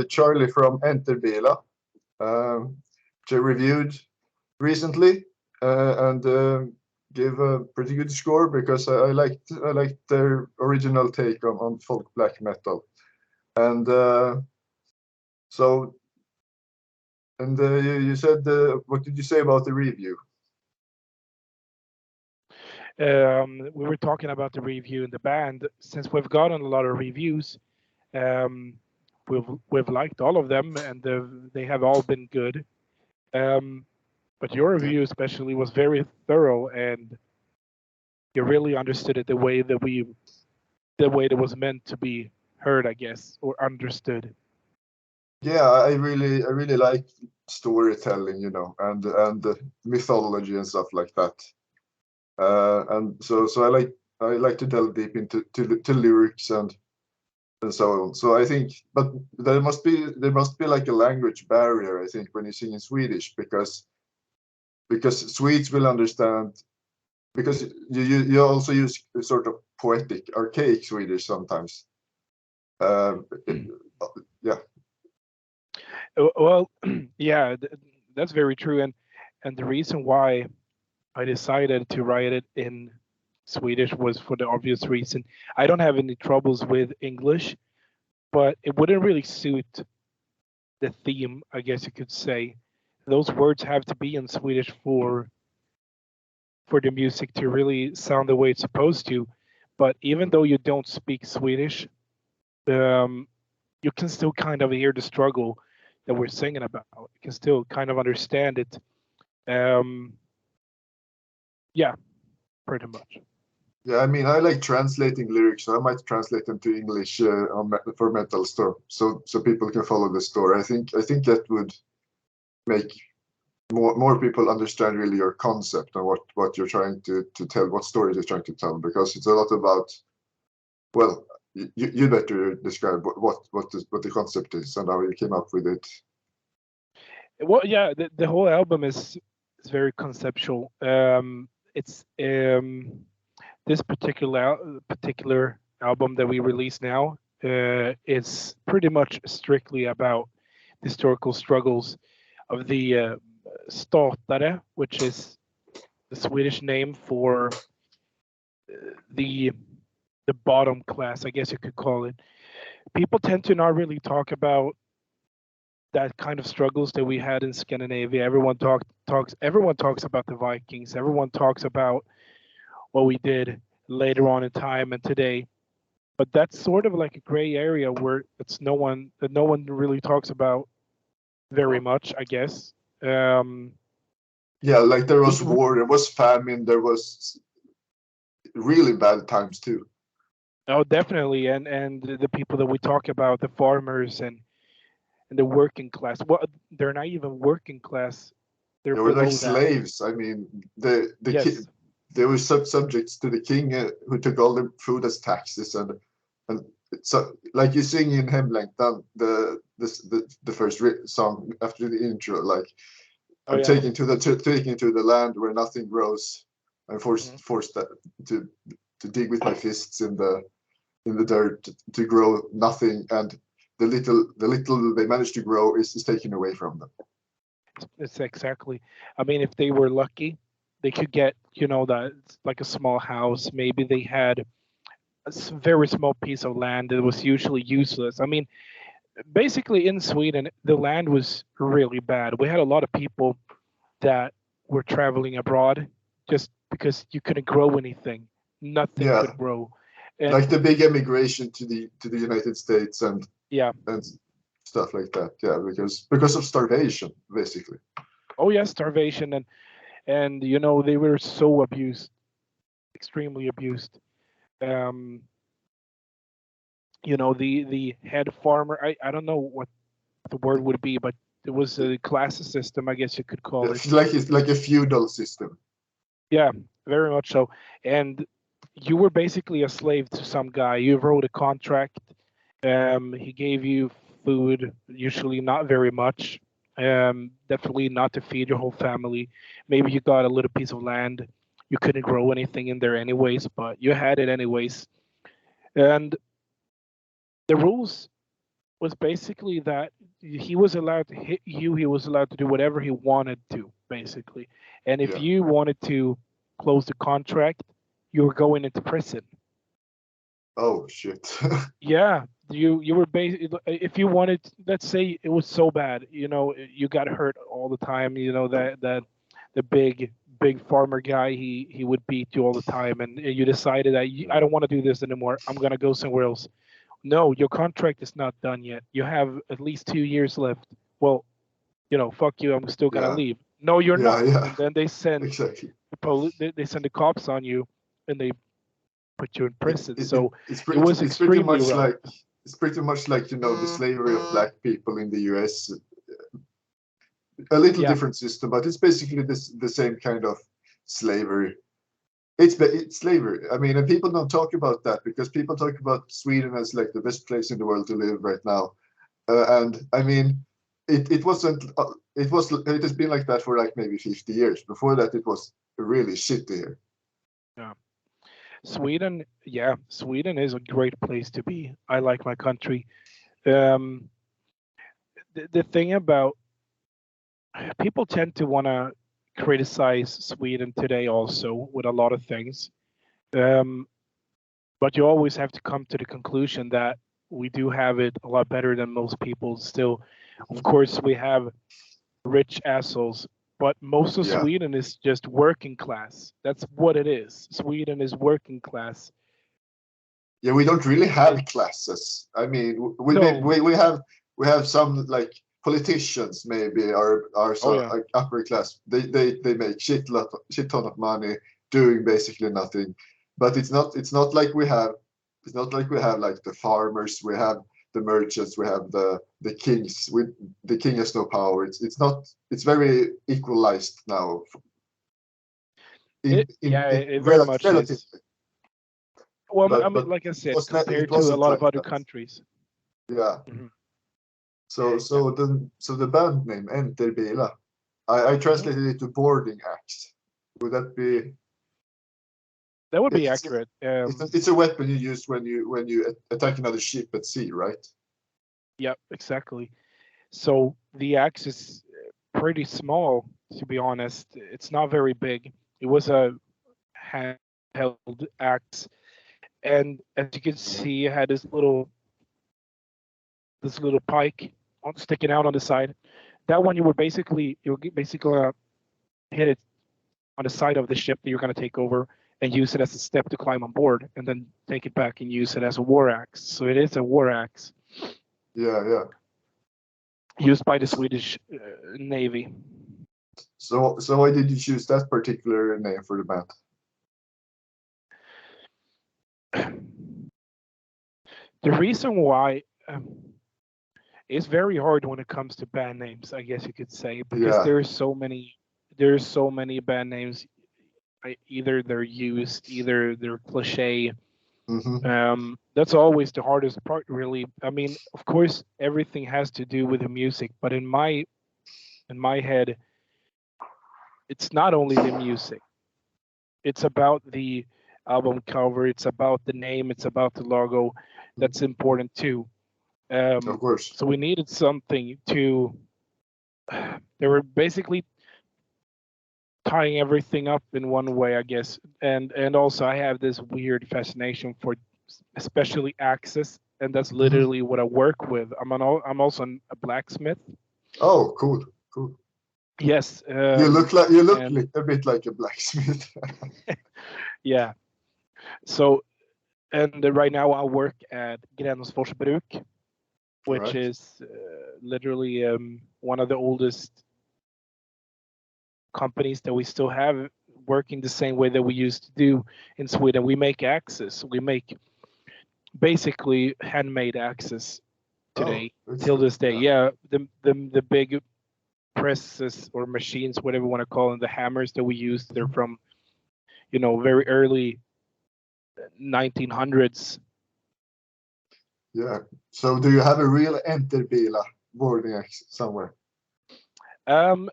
Charlie from Änterbila, which I reviewed recently, and gave a pretty good score because I liked their original take on folk black metal, and so and you said what did you say about the review? We were talking about the review in the band. Since we've gotten a lot of reviews, um, we've liked all of them, and they have all been good. Um, but your Yeah, review especially was very thorough, and you really understood it the way that was meant to be heard, I guess, or understood. yeah, I really like storytelling, and mythology and stuff like that. And so I like to delve deep into to lyrics and so on. So I think, but there must be like a language barrier, I think, when you sing in Swedish, because Swedes will understand, because you also use sort of poetic, archaic Swedish sometimes. It- yeah, Well, yeah, that's very true, and the reason why I decided to write it in Swedish was for the obvious reason. I don't have any troubles with English, but it wouldn't really suit the theme, I guess you could say. Those words have to be in Swedish for the music to really sound the way it's supposed to. But even though you don't speak Swedish, um, you can still kind of hear the struggle that we're singing about. You can still kind of understand it. Um, yeah, pretty much. yeah. I mean, I like translating lyrics, so I might translate them to English for metal store, so people can follow the story. I think that would make more people understand really your concept and what you're trying to tell, what story you're trying to tell, because it's a lot about, well, you better describe what the concept is and how you came up with it. Well, yeah, the whole album is very conceptual. It's this particular album that we release now is pretty much strictly about the historical struggles of the statare, which is the Swedish name for the the bottom class, I guess you could call it. People tend to not really talk about that kind of struggles that we had in Scandinavia. Everyone talks about the Vikings. Everyone talks about what we did later on in time and today. But that's sort of like a gray area where it's no one really talks about very much, I guess. Um, Yeah, like there we, was war, there was famine, there was really bad times too. oh, definitely, and the people that we talk about, the farmers and the working class. Well, they're not even working class; they're They were like below that. slaves. I mean, Yes. they were subjects to the king, who took all the food as taxes, and so like you sing in Hemlängtan, the first song after the intro, like Oh I'm yeah. taking to the land where nothing grows. I'm Mhm. forced to to dig with my fists in the dirt to grow nothing, and the little they manage to grow is taken away from them. It's exactly. I mean, if they were lucky, they could get, that like a small house. Maybe they had a very small piece of land that was usually useless. I mean, basically in Sweden, the land was really bad. We had a lot of people that were traveling abroad just because you couldn't grow anything. Nothing Yeah, could grow. And like the big emigration to the United States yeah, and stuff like that. Yeah, because of starvation, basically. oh yeah, starvation and they were so abused, extremely abused. Um, the head farmer. I don't know what the word would be, but it was a class system, I guess you could Yeah, call it. it's like a feudal system. Yeah, very much so. And you were basically a slave to some guy. You wrote a contract. He gave you food, usually not very much. Definitely not to feed your whole family. Maybe you got a little piece of land. You couldn't grow anything in there anyways, but you had it anyways. And the rules was basically that he was allowed to hit you. He was allowed to do whatever he wanted to, basically. And if Yeah. you wanted to close the contract, you were going into prison. Oh shit. Yeah, you were if you wanted, let's say it was so bad, you got hurt all the time, that the big farmer guy, he would beat you all the time, and you decided that I don't want to do this anymore. I'm gonna go somewhere else. No, your contract is not done yet. You have at least 2 years left. Well, fuck you. I'm still gonna Yeah. leave. No, you're Yeah, not. yeah. And then they send Exactly. they send the cops on you, and they put you in prison. It's So pretty, it was it's pretty extremely much rough. like the slavery of black people in the US. A little Yeah. different system, but it's basically the same kind of slavery. It's slavery. I mean, and people don't talk about that because people talk about Sweden as like the best place in the world to live right now. And I mean, it wasn't. It has been like that for like maybe 50 years. Before that, it was really shitty here. Yeah. Sweden, yeah, Sweden is a great place to be. I like my country. Um, the thing about people tend to want to criticize Sweden today also with a lot of things. Um, but you always have to come to the conclusion that we do have it a lot better than most people still. Of course, we have rich assholes, but most of Yeah. Sweden is just working class. That's what it is. Sweden is working class. Yeah, we don't really have classes. I mean, No. we have some like politicians maybe are some Yeah. like upper class. They make shit ton of money doing basically nothing. But it's not like we have like the farmers, we have the merchants, we have the kings. The king has no power. It's very equalized now. It very much relatively. is. Well, I mean, But like I said, it compared to a wasn't lot of like other that. countries. Yeah. Mhm. So the band name Änterbila, I translated it to boarding axe. Would that be? That would be It's accurate. it's a weapon you use when you attack another ship at sea, right? Yeah, exactly. So the axe is pretty small, to be honest. It's not very big. It was a handheld axe, and as you can see, it had this little pike sticking out on the side. That one you would basically hit it on the side of the ship that you're going to take over and use it as a step to climb on board, and then take it back and use it as a war axe. So it is a war axe. Yeah. Used by the Swedish Navy. So why did you choose that particular name for the band? The reason why it's very hard when it comes to band names, I guess you could say, because Yeah. there's so many band names. Either they're used, either they're cliche. Mm-hmm. That's always the hardest part, really. I mean, of course, everything has to do with the music, but in my head, it's not only the music. It's about the album cover. It's about the name. It's about the logo. That's important too. Of course. So we needed something to. They were basically tying everything up in one way, I guess. And also, I have this weird fascination for, especially axes, and that's literally what I work with. I'm also a blacksmith. Oh, cool. Yes. You look a bit like a blacksmith. Yeah. So, and right now I work at Grännesfors Bruk, which Right. is literally one of the oldest companies that we still have working the same way that we used to do in Sweden. We make axes. We make basically handmade axes today, till this day. Yeah, the big presses or machines, whatever you want to call them, the hammers that we use, they're from, very early 1900s. Yeah. So do you have a real Änterbila boarding axe somewhere? Um,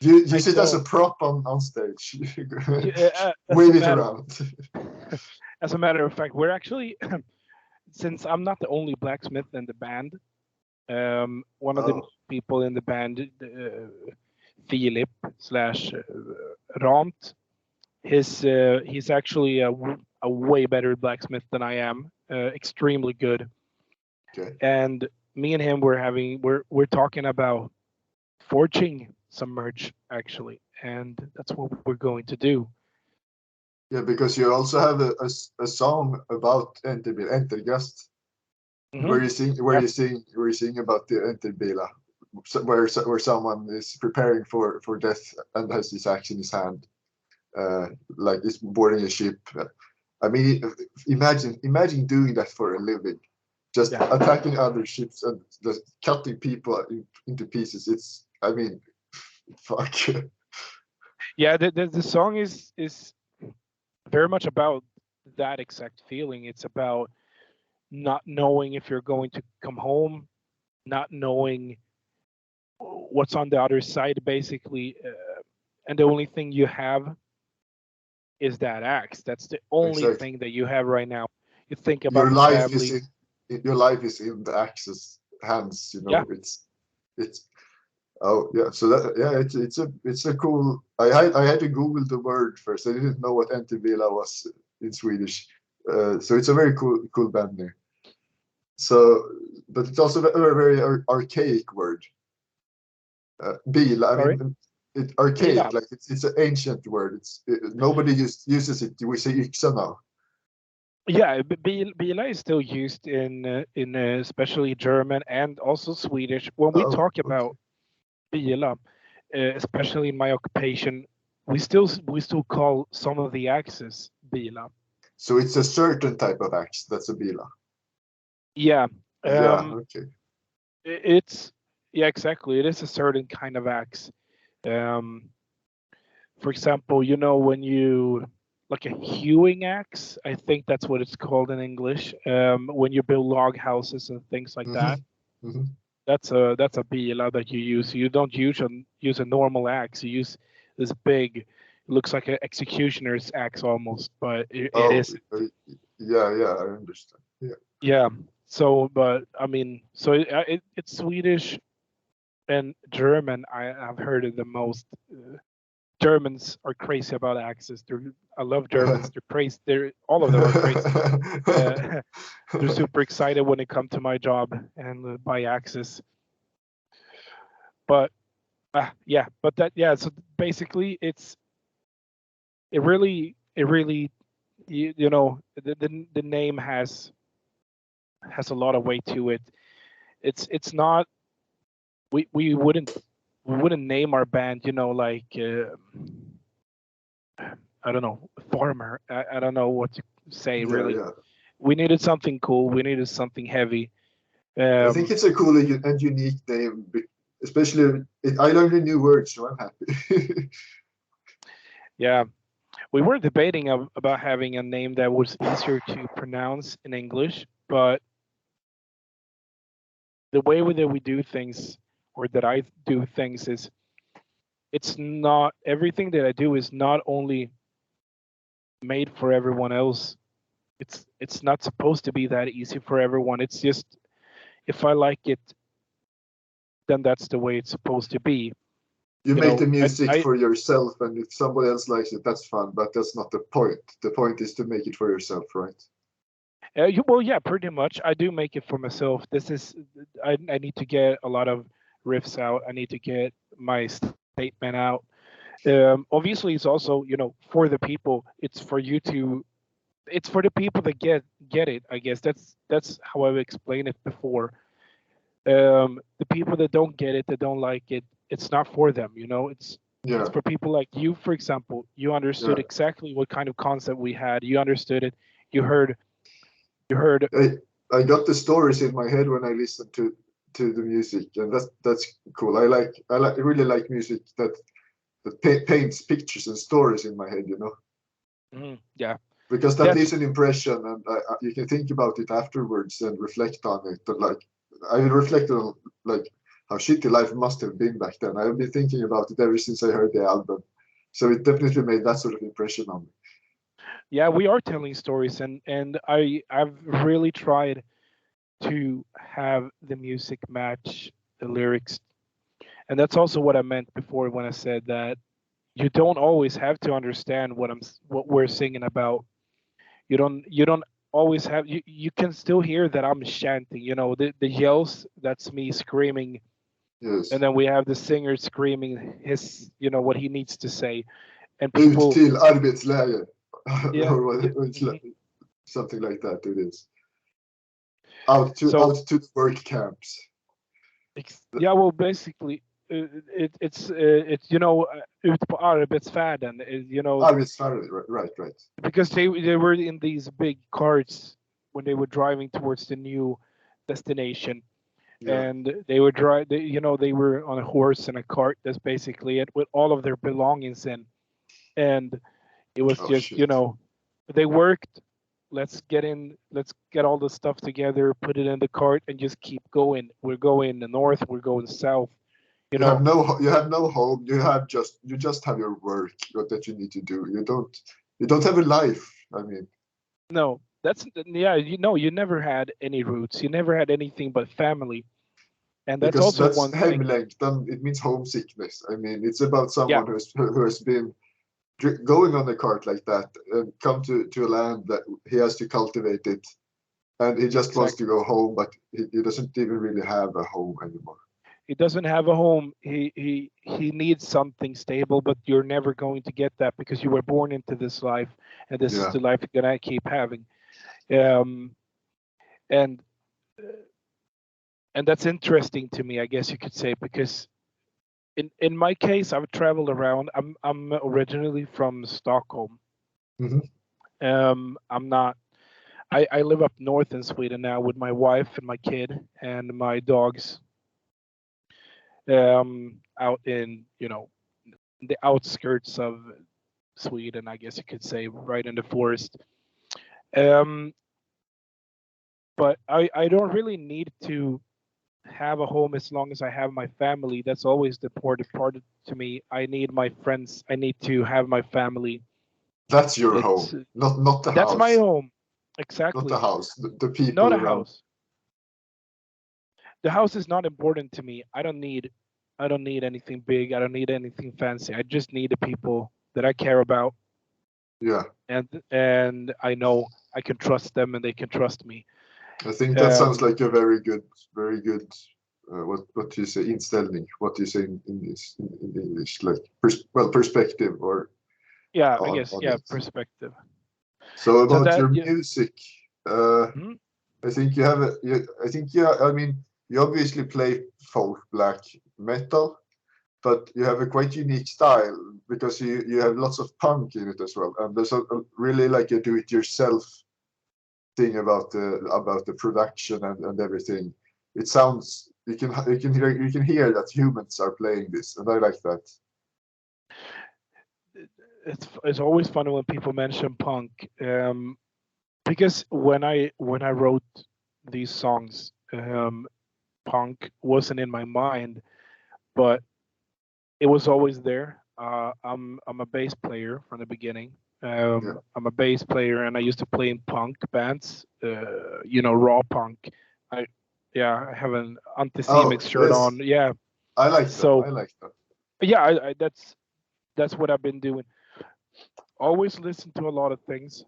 You use it as a prop on stage. Wave it around. As a matter of fact, we're actually, since I'm not the only blacksmith in the band, One of the Oh, people in the band, Philip slash Ramt, he's actually a way better blacksmith than I am. Extremely good. okay. And me and him we're talking about forging some merch actually, and that's what we're going to do. Yeah, because you also have a song about Änterbila, Entergast, Hmm. where you sing about the Änterbila, where someone is preparing for death and has his axe in his hand, like he's boarding a ship. I mean, imagine doing that for a living, just Yeah. attacking other ships and just cutting people into pieces. It's, I mean, fuck. Yeah, the song is very much about that exact feeling. It's about not knowing if you're going to come home, not knowing what's on the other side, basically, and the only thing you have is that axe. That's the only Exactly. thing that you have right now. You think Your about the life is family. in your life is in the axe's hands. You Yeah, know, it's oh yeah. So that, yeah, it's a cool. I had to Google the word first. I didn't know what Änterbila was in Swedish. So it's a very cool band name. So, but it's also a very archaic word. Bila. I sorry. mean, it archaic. Bila. Like it's an ancient word. Nobody uses it. We say yxa now. Yeah, Bila is still used in especially German and also Swedish. When we Oh, talk okay. about Bila, especially in my occupation, we still call some of the axes Bila. So it's a certain type of axe. That's a bila. Yeah, Yeah. um, Okay. it's yeah, exactly. It is a certain kind of axe. Um, for example, you know when you like a hewing axe, I think that's what it's called in English. When you build log houses and things like Mm-hmm. that, Mm-hmm. that's a bila that you use. You don't use a normal axe. You use this big, it looks like an executioner's axe almost, but it Oh, isn't. yeah, yeah, I understand. Yeah. Yeah. So, but I mean, so it's Swedish and German. I've heard it the most. Germans are crazy about axes. I love Germans. They're crazy. They're all of them are crazy. Uh, they're super excited when they come to my job and buy axes. But yeah, but that yeah. So basically, it really you know the name has a lot of weight to it. It's not we wouldn't name our band like I don't know farmer. I don't know what to say Yeah, really. yeah. We needed something cool. We needed something heavy. I think Um, it's a cool and unique name, especially I learned a new word, so I'm happy. yeah, we were debating about having a name that was easier to pronounce in English, but the way that we do things, or that I do things, is it's not everything that I do is not only made for everyone else. It's not supposed to be that easy for everyone. It's just if I like it, then that's the way it's supposed to be. You You make know, the music for yourself, and if somebody else likes it, that's fun, but that's not the point. The point is to make it for yourself, right? well, yeah, pretty much. I do make it for myself. I need to get a lot of riffs out. I need to get my statement out. Obviously, it's also for the people. It's for you to. It's for the people that get it. I guess that's how I've explained it before. The people that don't get it, that don't like it, it's not for them. It's Yeah, for people like you, for example. You understood yeah. exactly what kind of concept we had. You understood it. You heard. You heard. I got the stories in my head when I listen to the music, and that's cool. I really like music that paints pictures and stories in my head, Yeah. because that That's leaves an impression, and you can think about it afterwards and reflect on it. And like I reflected on like how shitty life must have been back then. I've been thinking about it ever since I heard the album, so it definitely made that sort of impression on me. yeah. We are telling stories, and I've really tried to have the music match the lyrics. And that's also what I meant before when I said that you don't always have to understand what we're singing about. You don't always have you can still hear that I'm chanting, the yells, that's me screaming, and Yes. then we have the singer screaming his, what he needs to say, and Ut people, till arbetsläger. yeah, Or yeah, it's mhm. something like that it is. So Out to the work camps. yeah, well, basically, it's ut på arbetsfärden, Arbetsfärd, right. because they were in these big carts when they were driving towards the new destination, Yeah. and they were on a horse and a cart, that's basically it, with all of their belongings in. And it was Oh just, shit. they worked, let's get all the stuff together, put it in the cart, and just keep going. We're going north, we're going south, you know You have no home. You just have your work that you need to do. You don't have a life. I mean, no, that's, yeah, you never had any roots, you never had anything but family. And that's because also that's one thing. hemlängtan. It means homesickness. I mean, it's about Yeah, someone who has been going on a cart like that and come to a land that he has to cultivate it, and he just wants to exactly. go home, but he doesn't even really have a home anymore. He doesn't have a home. He needs something stable, but you're never going to get that because you were born into this life, and this is Yeah, the life you're gonna keep having. Um, and and that's interesting to me, I guess you could say, because in my case, I've traveled around. I'm originally from Stockholm. hmm I'm not. I live up north in Sweden now with my wife and my kid and my dogs. Out in, the outskirts of Sweden, I guess you could say, right in the forest. Um, but I don't really need to have a home as long as I have my family. That's always the important part to me. I need my friends. I need to have my family. that's your It's home, not the That's my house, home. not the Exactly. house. The Not people a around. house. The house is not important to me. I don't need anything big. I don't need anything fancy. I just need the people that I care about, Yeah, and I know I can trust them and they can trust me. I think that sounds Um, like a very good. What do you say? Inställning. What do you say in English? Like perspective or yeah, I guess, on yeah, it. perspective. So So about that, your yeah, music, mhm. I think you have I think yeah. I mean, you obviously play folk black metal, but you have a quite unique style because you have lots of punk in it as well, and there's a really like a do-it-yourself thing about the production and everything. It sounds you can hear that humans are playing this, and I like that. It's always funny when people mention punk, because when I wrote these songs, punk wasn't in my mind, but it was always there. I'm a bass player from the beginning. Yeah. I'm a bass player, and I used to play in punk bands. Raw punk. I Yeah, I have an Oh anti-Semitic shirt yes, on. Yeah, I like them. so I like them. yeah, that's what I've been doing. Always listen to a lot of things.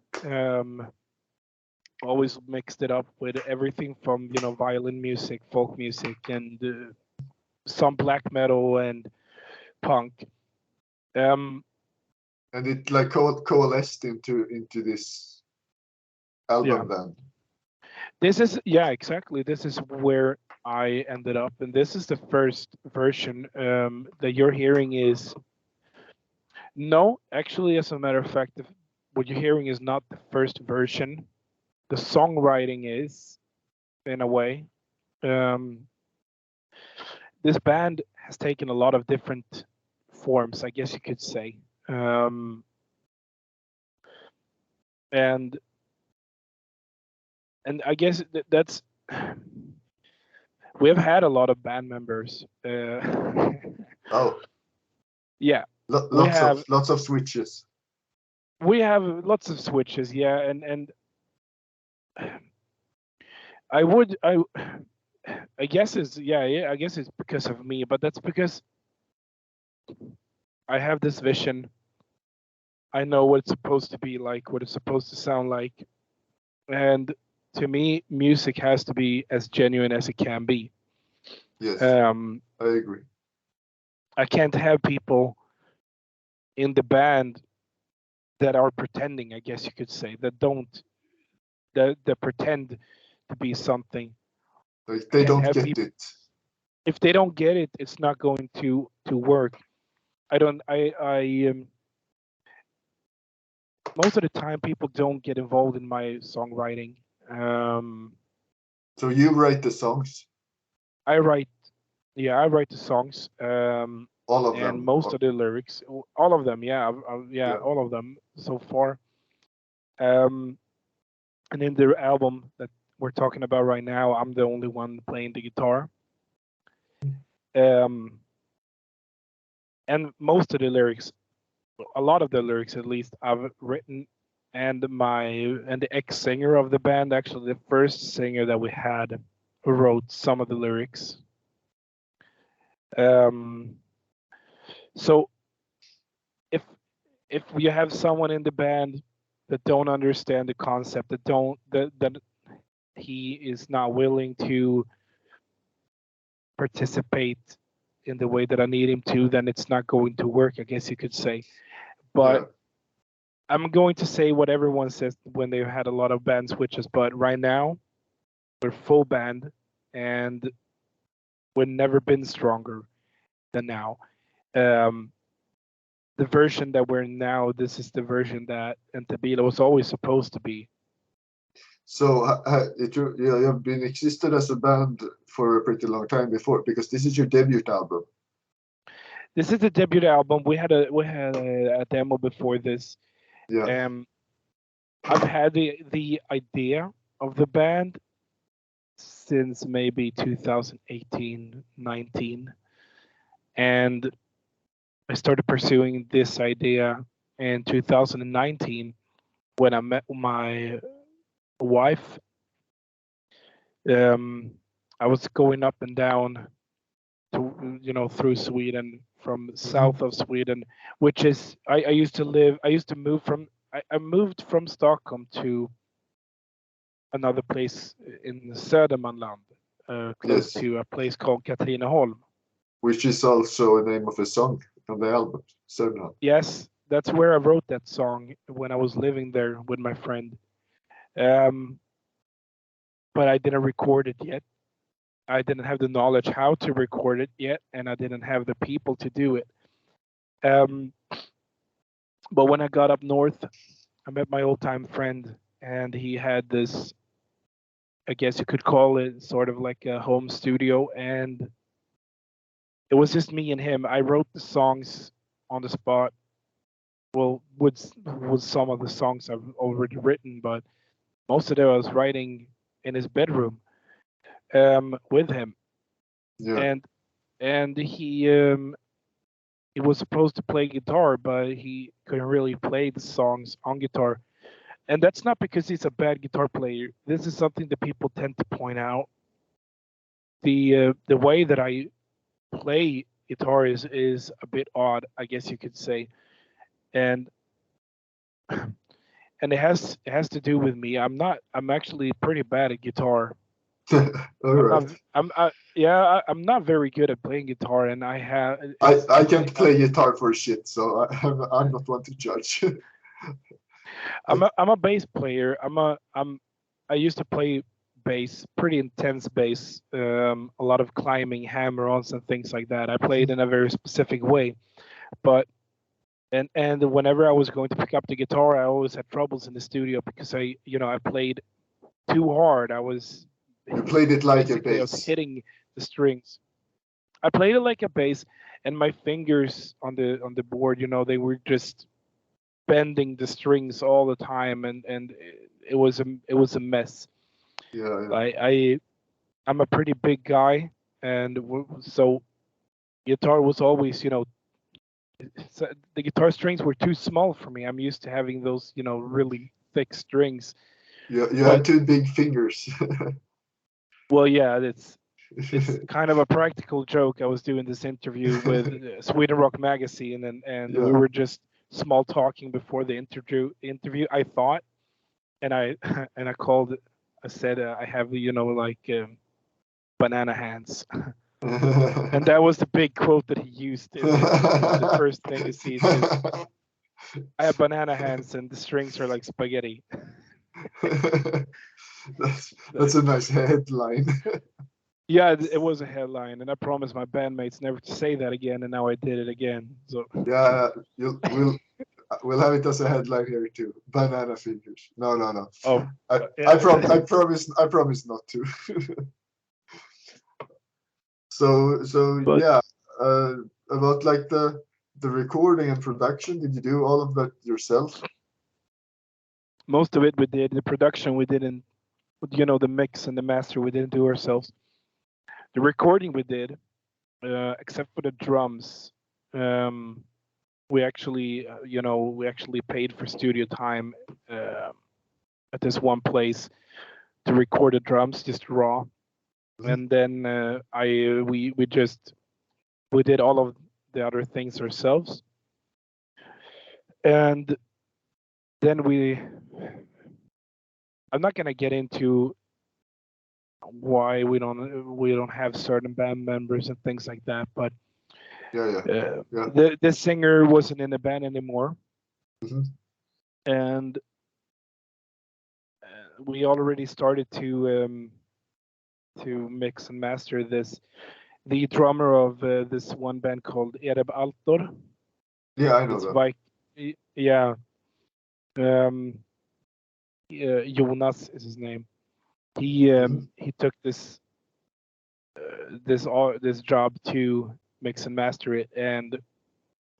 Always mixed it up with everything from, violin music, folk music, and some black metal and punk. Um, And it like coalesced into this yeah, album then. yeah, exactly. This is where I ended up, and this is the first version that you're hearing. Is No, actually, as a matter of fact, what you're hearing is not the first version. The songwriting is, in a way. Um, this band has taken a lot of different forms, I guess you could say. And I guess that's we have had a lot of band members. Oh, Yeah, we have lots of switches. we have lots of switches. Yeah, and I would I guess it's yeah, I guess it's because of me, but that's because I have this vision. I know what it's supposed to be like, what it's supposed to sound like, and to me, music has to be as genuine as it can be. Yes, Um, I agree. I can't have people in the band that are pretending, I guess you could say, that pretend to be something. Like I they can't don't have get people it. if they don't get it, it's not going to work. I don't I Most of the time people don't get involved in my songwriting. Um, So you write the songs, I write yeah, I write the songs all of and them. most of the lyrics, all of them, yeah, yeah, Yeah. all of them so far. Um, and in the album that we're talking about right now, I'm the only one playing the guitar. Um, and most of the lyrics, a lot of the lyrics at least, I've written. And the ex singer of the band, actually the first singer that we had, who wrote some of the lyrics. Um, so if if you have someone in the band that don't understand the concept, that he is not willing to participate in the way that I need him to, then it's not going to work, I guess you could say. But Yeah. I'm going to say what everyone says when they've had a lot of band switches, but right now we're full band and we've never been stronger than now. Um, the version that we're in now, this is the version that Änterbila was always supposed to be. So you have been existed as a band for a pretty long time before, because this is your debut album. This is the debut album. We had a demo before this. Yeah. Um, I've had the idea of the band since maybe 2018, 19, and I started pursuing this idea in 2019 when I met my wife. Um, I was going up and down to through Sweden, from Hmm. south of Sweden, which is I used to live. I used to move from. I moved from Stockholm to another place in Södermanland, close Yes. to a place called Katrineholm. Which is also a name of a song on the album. So now. Yes, that's where I wrote that song when I was living there with my friend. Um, but I didn't record it yet. I didn't have the knowledge how to record it yet, and I didn't have the people to do it. Um, but when I got up north, I met my old time friend, and he had this, I guess you could call it sort of like a home studio, and it was just me and him. I wrote the songs on the spot. Well, with some of the songs I've already written, but most of it I was writing in his bedroom with him, Yeah. and he was supposed to play guitar, but he couldn't really play the songs on guitar. And that's not because he's a bad guitar player. This is something that people tend to point out. The way that I play guitar is a bit odd, I guess you could say, and it has to do with me. I'm actually pretty bad at guitar. All I'm right. not I'm not very good at playing guitar, and I have I it's I something can't play guitar for shit, so I'm not one to judge. I, I'm a bass player. I used to play bass, pretty intense bass, a lot of climbing, hammer-ons, and things like that. I played in a very specific way, but and whenever I was going to pick up the guitar, I always had troubles in the studio because I played too hard. you played it like a Basically I was bass. hitting the strings. I played it like a bass, and my fingers on the board, they were just bending the strings all the time, and it was a mess. Yeah, yeah. I'm a pretty big guy, and so guitar was always, the guitar strings were too small for me. I'm used to having those, really thick strings. You But have two big fingers. Well, yeah, it's kind of a practical joke. I was doing this interview with Sweden Rock Magazine, and we Yeah. were just small talking before the interview. I thought, and I and I called. I said I have like banana hands, and that was the big quote that he used in the interview. The first thing you see is just I have banana hands and the strings are like spaghetti. That's a nice headline. Yeah, it was a headline, and I promised my bandmates never to say that again, and now I did it again. So Yeah, we'll have it as a headline here too. Banana fingers. No, no, no. oh, I promise not to. So but yeah, about like the recording and production, did you do all of that yourself? most of it we did. The production we didn't, the mix and the master we didn't do ourselves. The recording we did, except for the drums. We actually, we actually paid for studio time at this one place to record the drums just raw, and then we did all of the other things ourselves, and then I'm not gonna get into why we don't have certain band members and things like that, but Yeah. the singer wasn't in the band anymore, Mhm. and we already started to mix and master this. The drummer of this one band called Altor, Yeah, I know it's that. like yeah, um, Jonas is his name. He took this job to mix and master it, and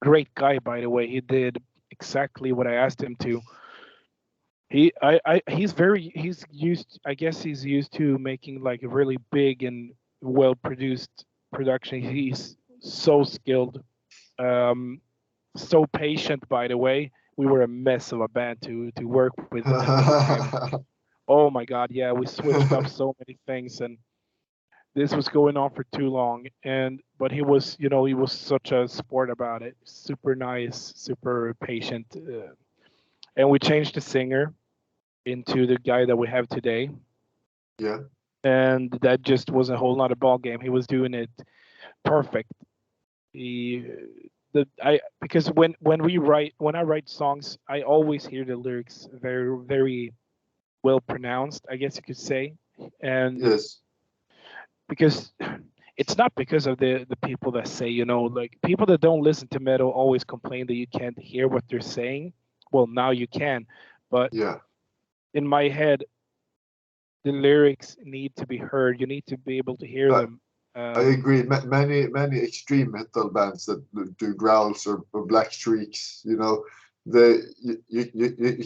great guy, by the way. He did exactly what I asked him to. He's used, I guess he's used to making like a really big and well produced production. He's so skilled, um, so patient, by the way. We were a mess of a band to work with at the time. Oh my god, yeah, we switched up so many things, and this was going on for too long. But he was such a sport about it. Super nice, super patient, and we changed the singer into the guy that we have today, Yeah. and that just was a whole nother ball game. He was doing it perfect. He, because when I write songs, I always hear the lyrics very very well pronounced, I guess you could say, and Yes. because it's not because of the people that say, like people that don't listen to metal always complain that you can't hear what they're saying. Well, now you can, but Yeah. in my head, the lyrics need to be heard. You need to be able to hear I, them. I agree. Many extreme metal bands that do growls or black shrieks, you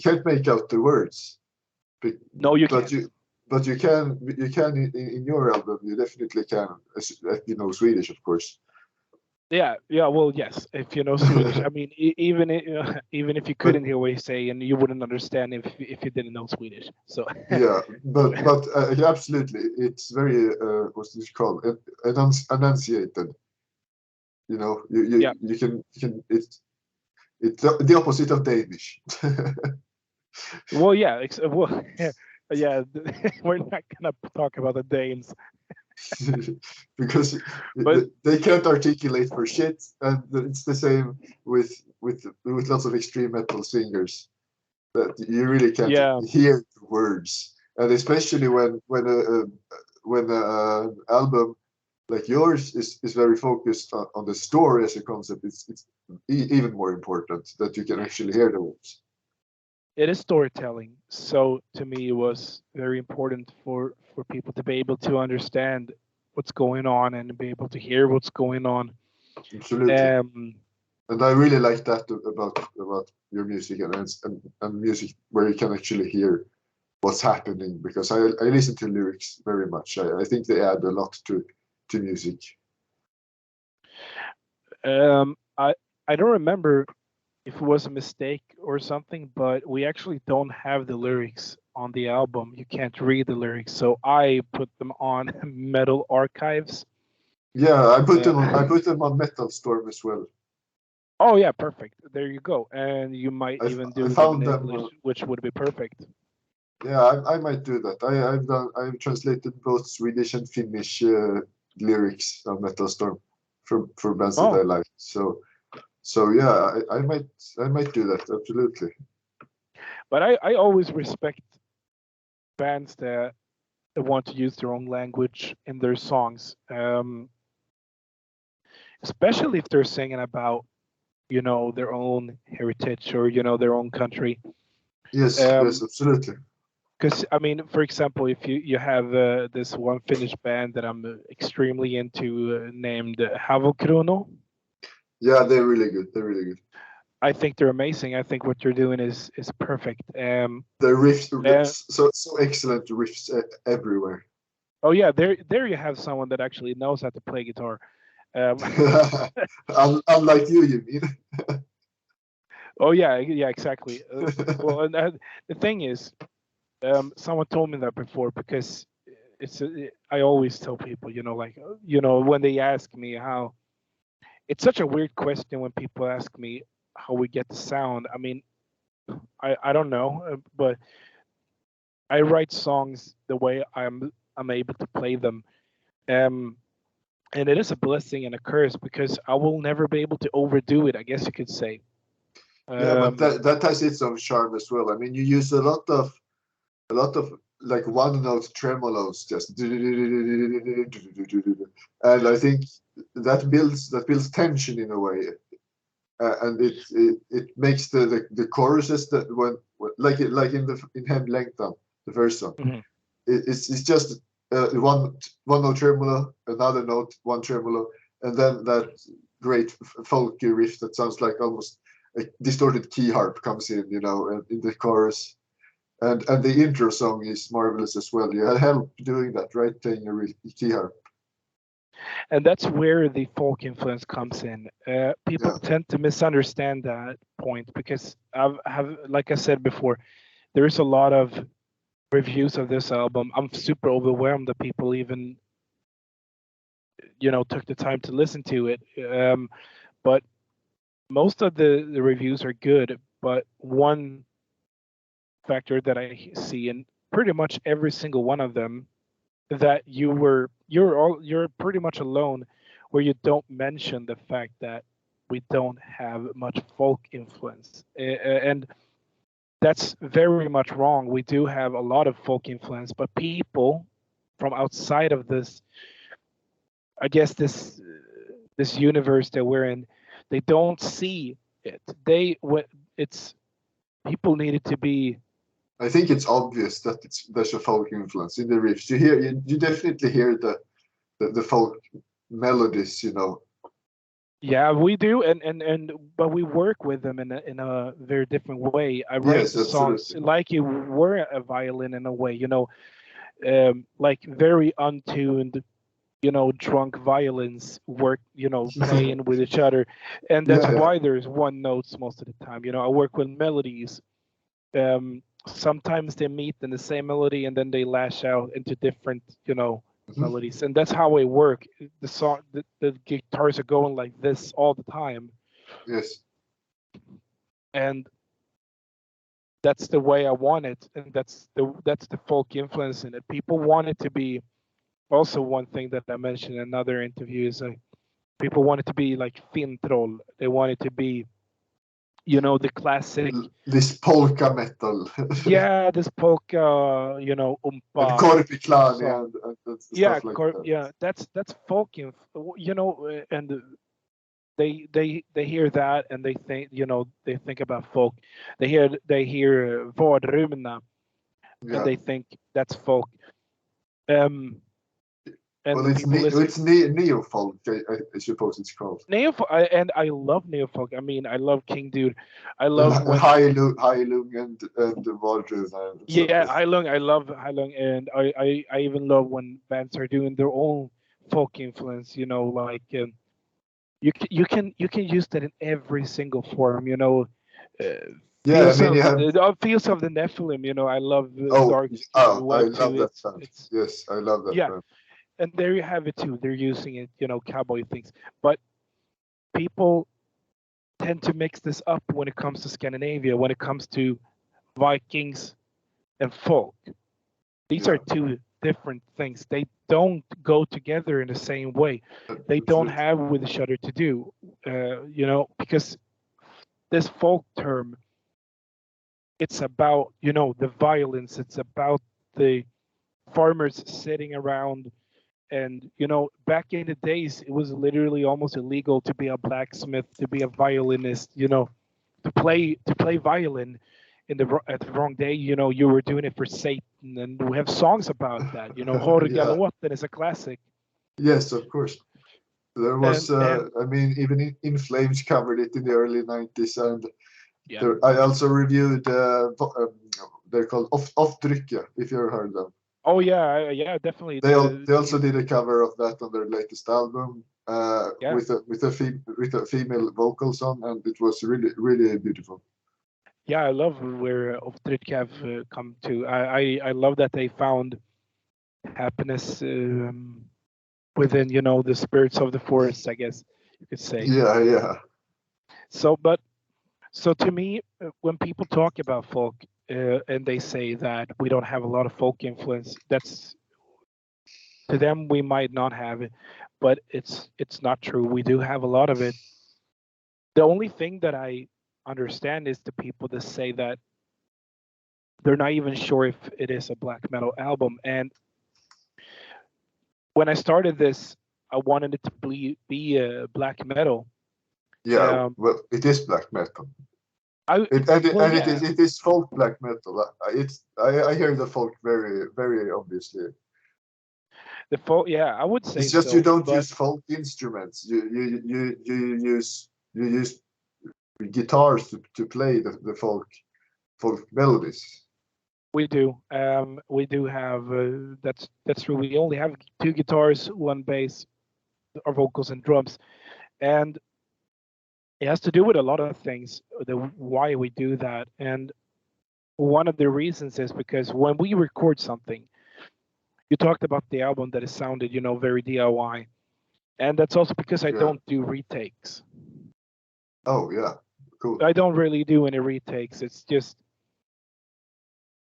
can't make out the words. No, you But can't. you can in your album, you definitely can, Swedish, of course. Yeah, yeah. Well, yes. If you know Swedish, I mean, even if you But couldn't hear what he's saying, you wouldn't understand if you didn't know Swedish. So, yeah, but yeah, absolutely, it's very what's this called? Enunciated. yeah. You can it's the opposite of Danish. Well, yeah. Well, yeah. We're not gonna talk about the Danes, Because but they can't articulate for shit, and it's the same with lots of extreme metal singers that you really can't yeah, hear the words, and especially when album like yours is very focused on the story as a concept. It's even more important that you can actually hear the words. it is storytelling. So to me, it was very important for people to be able to understand what's going on and be able to hear what's going on. Absolutely. Um, And I really like that about your music, and music where you can actually hear what's happening, because I listen to lyrics very much. I think they add a lot to music. I don't remember if it was a mistake or something, but we actually don't have the lyrics on the album. You can't read the lyrics, so I put them on Metal Archives. Yeah, I put them on. I Uh, put them on Metal Storm as well. oh yeah, perfect. There you go. And you might even I do them in found them. English, which would be perfect. Yeah, I might do that. I've done. I've translated both Swedish and Finnish lyrics on Metal Storm for bands that I Oh, like. So yeah, I might do that absolutely. but I always respect bands that want to use their own language in their songs, especially if they're singing about their own heritage or their own country. Yes, yes, absolutely. Because I mean, for example, if you have this one Finnish band that I'm extremely into named Havokrono. Yeah, they're really good. They're really good. I think they're amazing. I think what they're doing is perfect. The riffs, Uh, so excellent riffs everywhere. oh yeah, there you have someone that actually knows how to play guitar. Um, Unlike you mean? oh yeah, exactly. Well, and the thing is, someone told me that before because I always tell people, like when they ask me how, it's such a weird question when people ask me how we get the sound. I mean, I don't know, but I write songs the way I'm able to play them. Um, and it is a blessing and a curse because I will never be able to overdo it, I guess you could say. Yeah, but Um, that has its own charm as well. I mean, you use a lot of like one note tremolos, just and I think that builds tension in a way, and it makes the choruses that when like in Hemlängtan, the first song. mhm. It's just one note tremolo, another note, one tremolo, and then that great folky riff that sounds like almost a distorted key harp comes in, in the chorus. And the intro song is marvelous as well. You had help doing that, right? Playing a real key harp. And that's where the folk influence comes in. People Yeah. tend to misunderstand that point because like I said before, there is a lot of reviews of this album. I'm super overwhelmed that people even took the time to listen to it. But most of the reviews are good. But one factor that I see in pretty much every single one of them that you're pretty much alone where you don't mention the fact that we don't have much folk influence. And that's very much wrong. We do have a lot of folk influence, but people from outside of this, I guess this universe that we're in, they don't see it. It's people needed to be. I think it's obvious that there's a folk influence in the riffs. You definitely hear the folk melodies. Yeah, we do, and but we work with them in a very different way. I write Yes, the songs absolutely. like you were a violin in a way, like very untuned, drunk violins work, playing with each other, and that's Yeah, yeah. why there's one notes most of the time. I work with melodies. Sometimes they meet in the same melody, and then they lash out into different, Mhm. melodies, and that's how I work. The guitars are going like this all the time, Yes. and that's the way I want it, and that's the folk influence in it. People want it to be. Also, one thing that I mentioned in another interview is people want it to be like fintroll. They want it to be, the classic. This polka metal Yeah, this polka, and umpa korpiklani song. and Yeah, stuff like that. yeah, that's folk, and they hear that and they think, they think about folk. They hear Vardrumna and Yeah. they think that's folk. Um, Well, and people listen. it's neo folk, I suppose it's called. And I love neofolk. I mean, I love King Dude. I love when Heilung and Vardrun and stuff yeah, like that. Heilung. I love Heilung, and I even love when bands are doing their own folk influence. Like you can use that in every single form. Yeah, I Feels mean, of you have. feels of the Nephilim. You know, I love Oh, dark I web love too. that band. It's Yes, I love that yeah, band. and there you have it too. They're using it, you know, cowboy things. But people tend to mix this up when it comes to Scandinavia, when it comes to Vikings and folk. These are Yeah, two different things. They don't go together in the same way. They don't absolutely. have with each other to do, you know, because this folk term, it's about, you know, the violence. It's about the farmers sitting around. And you know, back in the days, it was literally almost illegal to be a blacksmith, to be a violinist. You know, to play violin at the wrong day. You know, you were doing it for Satan, and we have songs about that. You know, Yeah. Horgalotten is a classic. Yes, of course. There was, And I mean, even In Flames covered it in the early 90s, and yeah, there, I also reviewed, they're called Off-Drycke, if you ever heard them. oh yeah, yeah, definitely. They also did a cover of that on their latest album, Yeah, with a female vocals on, and it was really really beautiful. yeah, I love where Oftrit have come to. I love that they found happiness within, you know, the spirits of the forest, I guess you could say. Yeah, yeah, So, but so to me, when people talk about folk and they say that we don't have a lot of folk influence, that's to them we might not have it, but it's not true. We do have a lot of it. The only thing that I understand is the people that say that they're not even sure if it is a black metal album. And when I started this, I wanted it to be a black metal. yeah. Um, Well, it is black metal. I well, And yeah, it is folk black metal. I hear the folk very very obviously. the folk, yeah, I would say It's just you so. don't But use folk instruments. You use guitars to play the folk melodies. we do have that's true. We only have two guitars, one bass, our vocals and drums, and it has to do with a lot of things. The why we do that, and one of the reasons is because when we record something, you talked about the album that it sounded, you know, very DIY, and that's also because I Yeah. don't do retakes. Oh yeah. Cool. I don't really do any retakes. It's just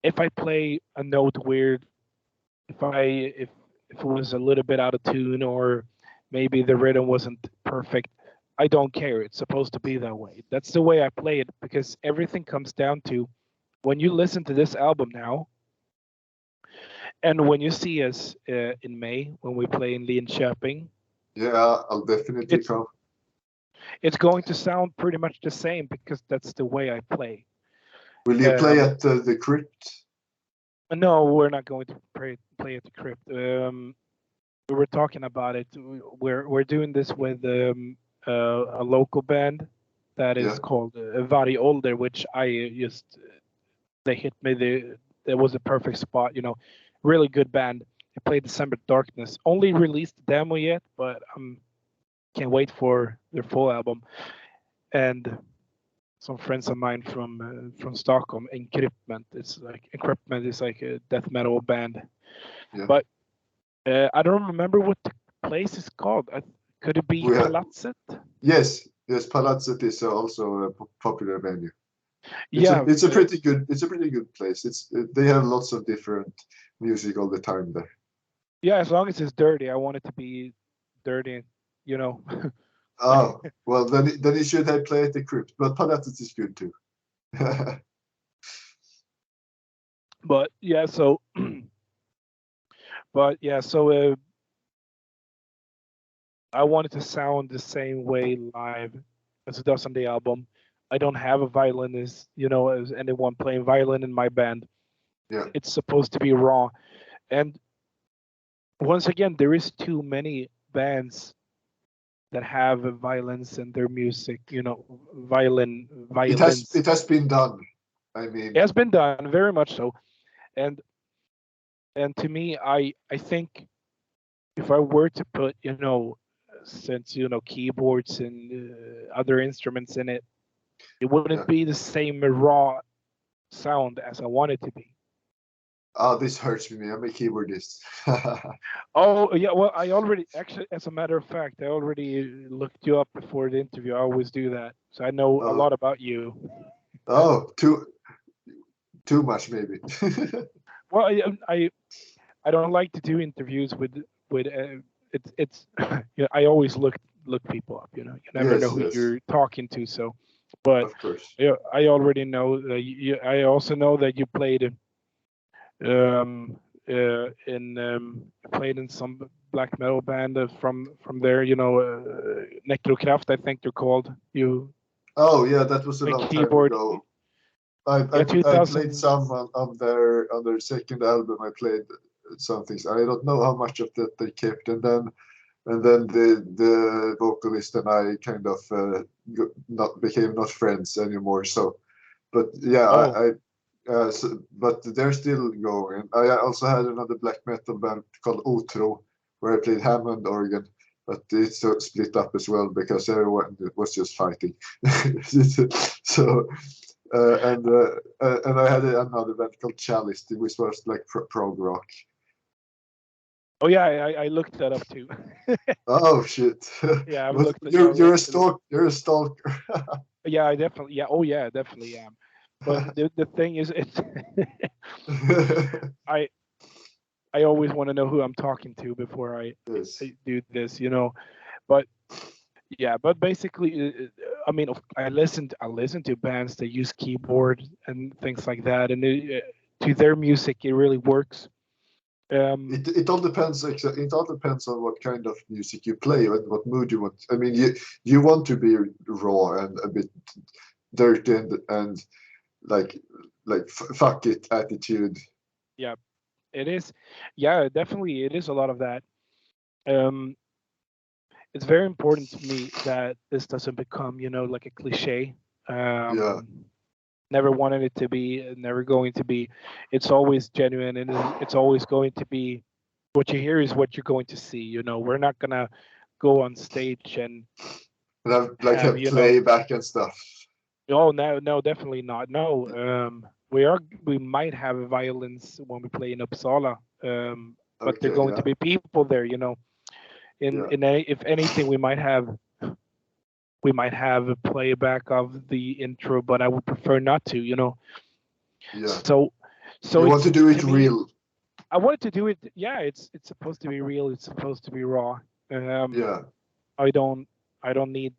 if I play a note weird, if I if it was a little bit out of tune or maybe the rhythm wasn't perfect, I don't care. It's supposed to be that way. That's the way I play it because everything comes down to when you listen to this album now, and when you see us in May when we play in Linköping, Yeah, I'll definitely it's come. it's going to sound pretty much the same because that's the way I play. Will you play Um, at the crypt? no, we're not going to play at the crypt. We were talking about it. We're doing this with a local band that Yeah. is called Vari Older, which I just they hit me. There was a perfect spot. You know, really good band. They played December Darkness. Only released the demo yet, but can't wait for their full album. And some friends of mine from Stockholm, Encryptment is like a death metal band. Yeah. But I don't remember what the place is called. Could it be We have, Palatset? yes, yes. Palatset is also a popular venue. Yeah, It's a pretty good place. They have lots of different music all the time there. yeah. As long as it's dirty, I want it to be dirty. You know. Oh well, then you should have played the crypt, but Palatset is good too. But yeah, so but yeah, so I want it to sound the same way live as it does on the album. I don't have a violinist, you know, as anyone playing violin in my band. Yeah. It's supposed to be raw. And once again, there is too many bands that have violins in their music, you know, violins. It has been done. I mean, It has been done very much so. And and to me, I think if I were to put, you know, since you know keyboards and other instruments in it, It wouldn't Yeah. be the same raw sound as I want it to be. Oh, this hurts me. I'm a keyboardist. Oh yeah, well I already actually, as a matter of fact, I already looked you up before the interview. I always do that, so I know a Oh, lot about you. oh, too much maybe. Well, I don't like to do interviews with it's yeah, I always look people up. You never know Yes, who yes, you're talking to. So, but of course. yeah, I already know that I also know that you played um played in some black metal band from there. Necrokraft, I think they're called. You Oh yeah, that was a play long time keyboard. ago. I Yeah, I played 2000. some on their second album. I played some things. I don't know how much of that they kept, and then the vocalist and I kind of not became not friends anymore. So, but yeah, Oh, but they're still going. I also had another black metal band called Otro, where I played Hammond organ, but it's split up as well because everyone was just fighting. So, and I had another band called Chalice, which was like prog rock. oh yeah, I looked that up too. Oh shit! Yeah, I've But looked. Yeah, you're a stalker. You're a stalker. yeah, I definitely. Yeah, oh yeah, I definitely am. But the thing is, it's I I always want to know who I'm talking to before Yes. I do this. But yeah, but basically, I mean, I listen to bands that use keyboard and things like that, and to their music, it really works. Um, It all depends. It all depends on what kind of music you play and what mood you want. I mean, you want to be raw and a bit dirty and like fuck it attitude. yeah, it is. Yeah, definitely, it is a lot of that. Um, it's very important to me that this doesn't become, like a cliche. Yeah, Um, Never wanted it to be, never going to be. It's always genuine, and it's always going to be. What you hear is what you're going to see. We're not gonna go on stage and and have like have, have playback and stuff. oh no, no, definitely not. No, we might have violins when we play in Uppsala, but they're Okay, going to yeah, be people there. yeah, If anything, we might have a playback of the intro, but I would prefer not to. yeah. So, so You want to it's do to it me. real. I wanted to do it. Yeah, it's supposed to be real. It's supposed to be raw. Um, Yeah. I don't I don't need.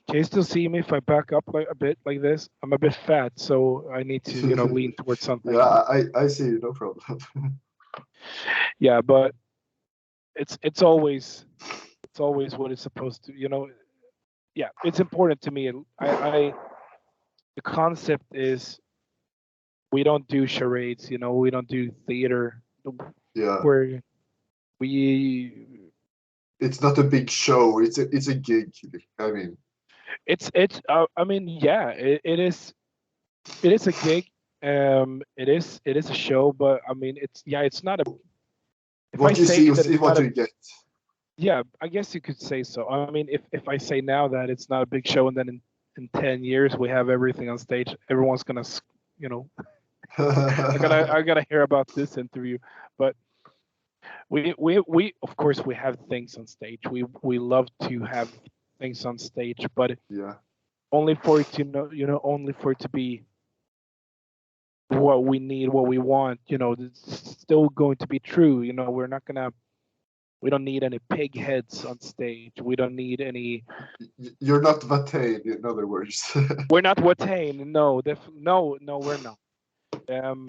Can you still see me if I back up like a bit like this? I'm a bit fat, so I need to lean towards Yeah, something. I see you, no problem. Yeah, but it's always what it's supposed to. Yeah, it's important to me. I the concept is we don't do charades. We don't do theater. Yeah. Where we It's not a big show. It's a gig. I mean, it's I mean, yeah, it is a gig. It is a show, but I mean, it's not a. If I what you say see that is it's not what a, you get. yeah, I guess you could say so. I mean, if I say now that it's not a big show, and then in 10 years we have everything on stage, everyone's gonna, you know, I gotta hear about this interview. But we of course we have things on stage. We love to have things on stage, but Yeah. only for it to only for it to be what we need, what we want. It's still going to be true. We don't need any pig heads on stage. We don't need any. You're not Vatain, in other words. We're not Watain. No, no, no, we're not. Um,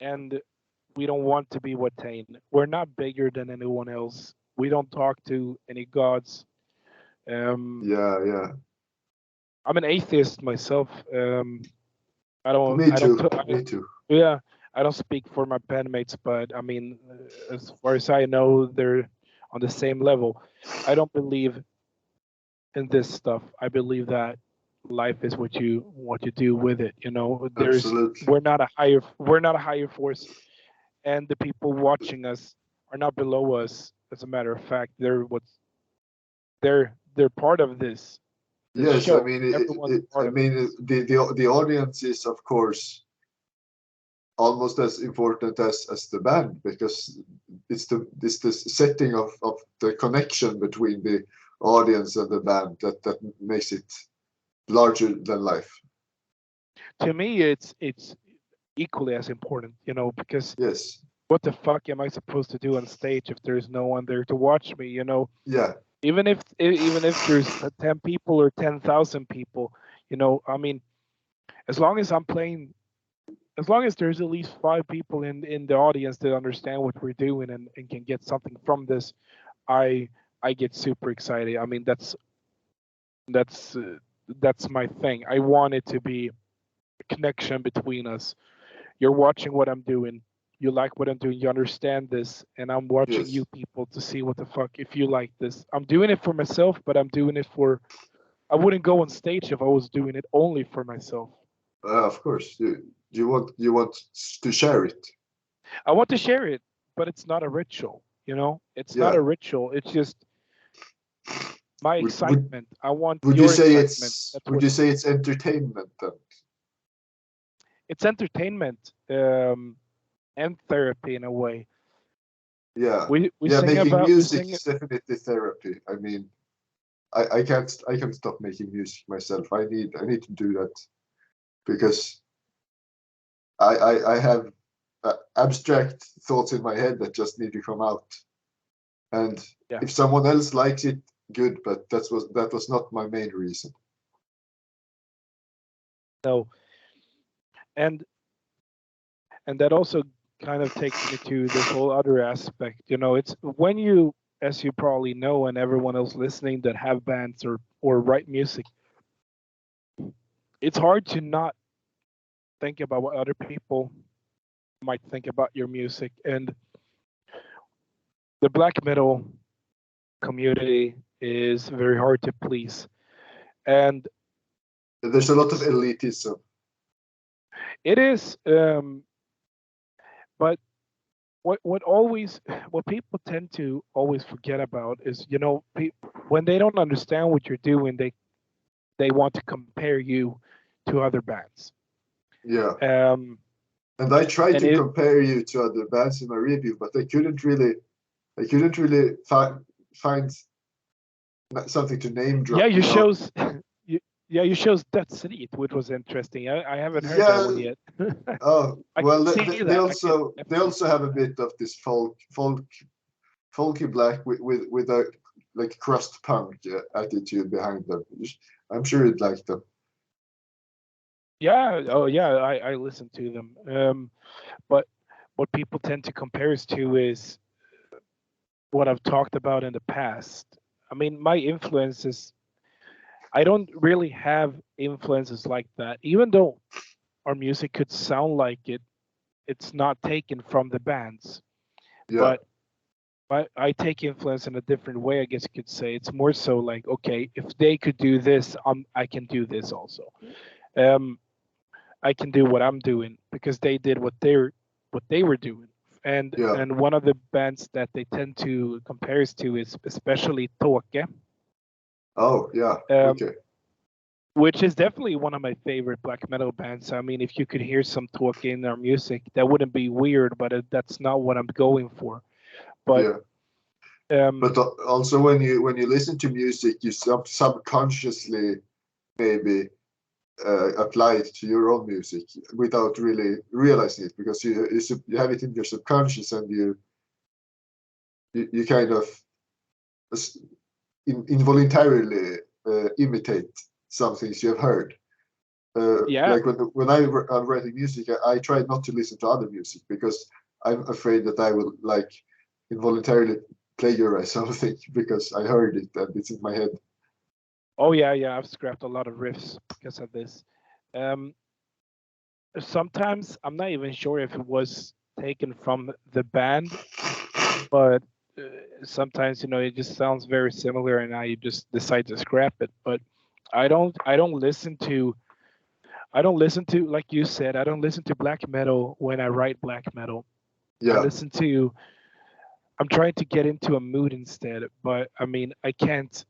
and we don't want to be Watain. We're not bigger than anyone else. We don't talk to any gods. Um, Yeah, yeah. I'm an atheist myself. I don't. Me I don't. too. Me too. Yeah, I don't speak for my bandmates, but I mean, as far as I know, they're on the same level. I don't believe in this stuff. I believe that life is what you do with it. There's Absolutely. we're not a higher force, and the people watching us are not below us. As a matter of fact, they're part of this. this Yes, I show. mean, Everyone's part of it. the audience is of course almost as important as the band, because it's the setting of the connection between the audience and the band that makes it larger than life. To me, it's equally as important, because Yes. what the fuck am I supposed to do on stage if there's no one there to watch me? Yeah. Even if there's 10 people or 10,000 people, I mean, as long as I'm playing, as long as there's at least 5 people in the audience that understand what we're doing and can get something from this, I get super excited. I mean, that's uh, that's my thing. I want it to be a connection between us. You're watching what I'm doing. You like what I'm doing. You understand this, and I'm watching Yes. you people to see what the fuck if you like this. I'm doing it for myself, but I'm doing it for. I wouldn't go on stage if I was doing it only for myself. Of course. You want to share it. I want to share it, but it's not a ritual. It's not Yeah. a ritual. It's just my Would would excitement. I want would you your say excitement. it's That's would what you say it's entertainment then? it's entertainment and therapy in a way. Yeah. We Yeah, sing making about we music sing is definitely therapy. I mean, I can't stop making music myself. I need to do that because I have abstract thoughts in my head that just need to come out. And yeah. if someone else likes it, good. But that was not my main reason. No, and and that also kind of takes me to this whole other aspect. It's when you, as you probably know, and everyone else listening that have bands or write music, it's hard to not think about what other people might think about your music. And the black metal community is very hard to please. And There's a lot of elitism. it is, but what people tend to always forget about is, when they don't understand what you're doing, they want to compare you to other bands. Yeah. Um, And I tried and to it, compare you to other bands in my review, but I couldn't really find something to name yeah, drop, you you know? shows, you shows That's It, which was interesting. I haven't heard that Yeah. one yet. Oh, I can well, see they that. I can also they definitely also see have a that. bit of this folky black with a like crust punk attitude behind them. I'm sure you'd like them. Yeah. Oh, yeah. I listen to them. But what people tend to compare us to is what I've talked about in the past. I mean, my influences, I don't really have influences like that. Even though our music could sound like it, it's not taken from the bands. Yeah. But I take influence in a different way, I guess you could say. It's more so like, okay, if they could do this, I can do this also. Um, I can do what I'm doing because they did what they were doing. And Yeah. and one of the bands that they tend to compare us to is especially Tåke, Oh, yeah. um, Okay. which is definitely one of my favorite black metal bands. I mean, if you could hear some Tåke in their music, that wouldn't be weird, but that's not what I'm going for. But Yeah. um, But also when you listen to music, you subconsciously maybe apply it to your own music without really realizing it, because you have it in your subconscious, and you kind of s- involuntarily imitate some things you have heard. yeah, Like when I'm writing music, I try not to listen to other music because I'm afraid that I will like involuntarily plagiarize something because I heard it and it's in my head. oh yeah, I've scrapped a lot of riffs because of this. Um, Sometimes I'm not even sure if it was taken from the band, but uh, sometimes it just sounds very similar, and I just decide to scrap it. But I don't listen to like you said. I don't listen to black metal when I write black metal. I Yeah. listen to. I'm trying to get into a mood instead, but I mean, I can't.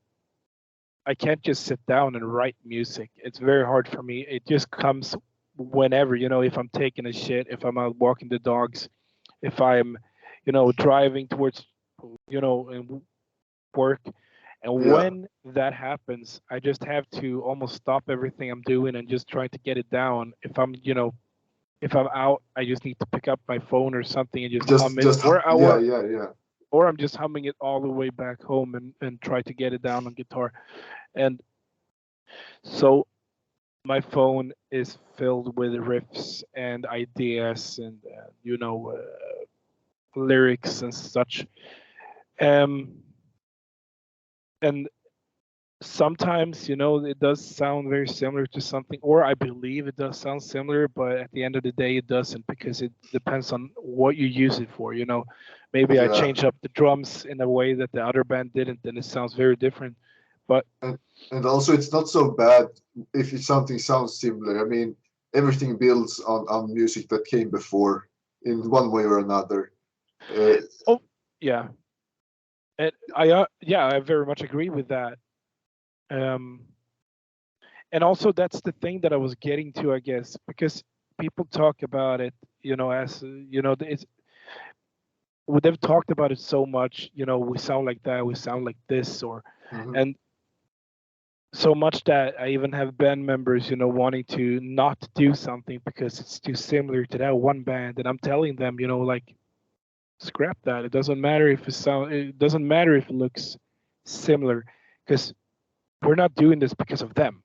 I can't just sit down and write music. It's very hard for me. It just comes whenever, if I'm taking a shit, if I'm out walking the dogs, if I'm, driving towards, and work. And Yeah, when that happens, I just have to almost stop everything I'm doing and just try to get it down. If I'm out, I just need to pick up my phone or something and just hum it, yeah, yeah, yeah. or I'm just humming it all the way back home and try to get it down on guitar. And so my phone is filled with riffs and ideas and lyrics and such. Um, and sometimes it does sound very similar to something, or I believe it does sound similar, but at the end of the day it doesn't, because it depends on what you use it for. Maybe I Yeah. change up the drums in a way that the other band didn't, and it sounds very different. But And also, it's not so bad if something sounds similar. I mean, everything builds on music that came before in one way or another. Uh, oh yeah, and I very much agree with that. um and also that's the thing that I was getting to, I guess, because people talk about it, as it's, they've talked about it so much, we sound like that, we sound like this, or mhm. and so much that I even have band members, wanting to not do something because it's too similar to that one band, and I'm telling them, like, scrap that. It doesn't matter if it doesn't matter if it looks similar, because we're not doing this because of them.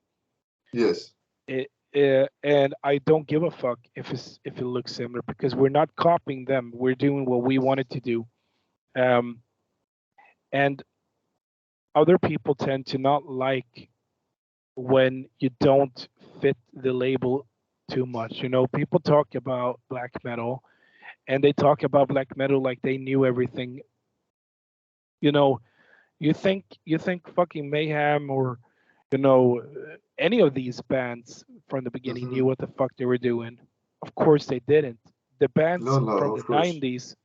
Yes. And I don't give a fuck if it looks similar, because we're not copying them. We're doing what we wanted to do. Um, and other people tend to not like when you don't fit the label too much. People talk about black metal, and they talk about black metal like they knew everything. You know, you think fucking Mayhem or any of these bands from the beginning Hmm. knew what the fuck they were doing. Of course they didn't. The bands No, no, from the of course. 90s,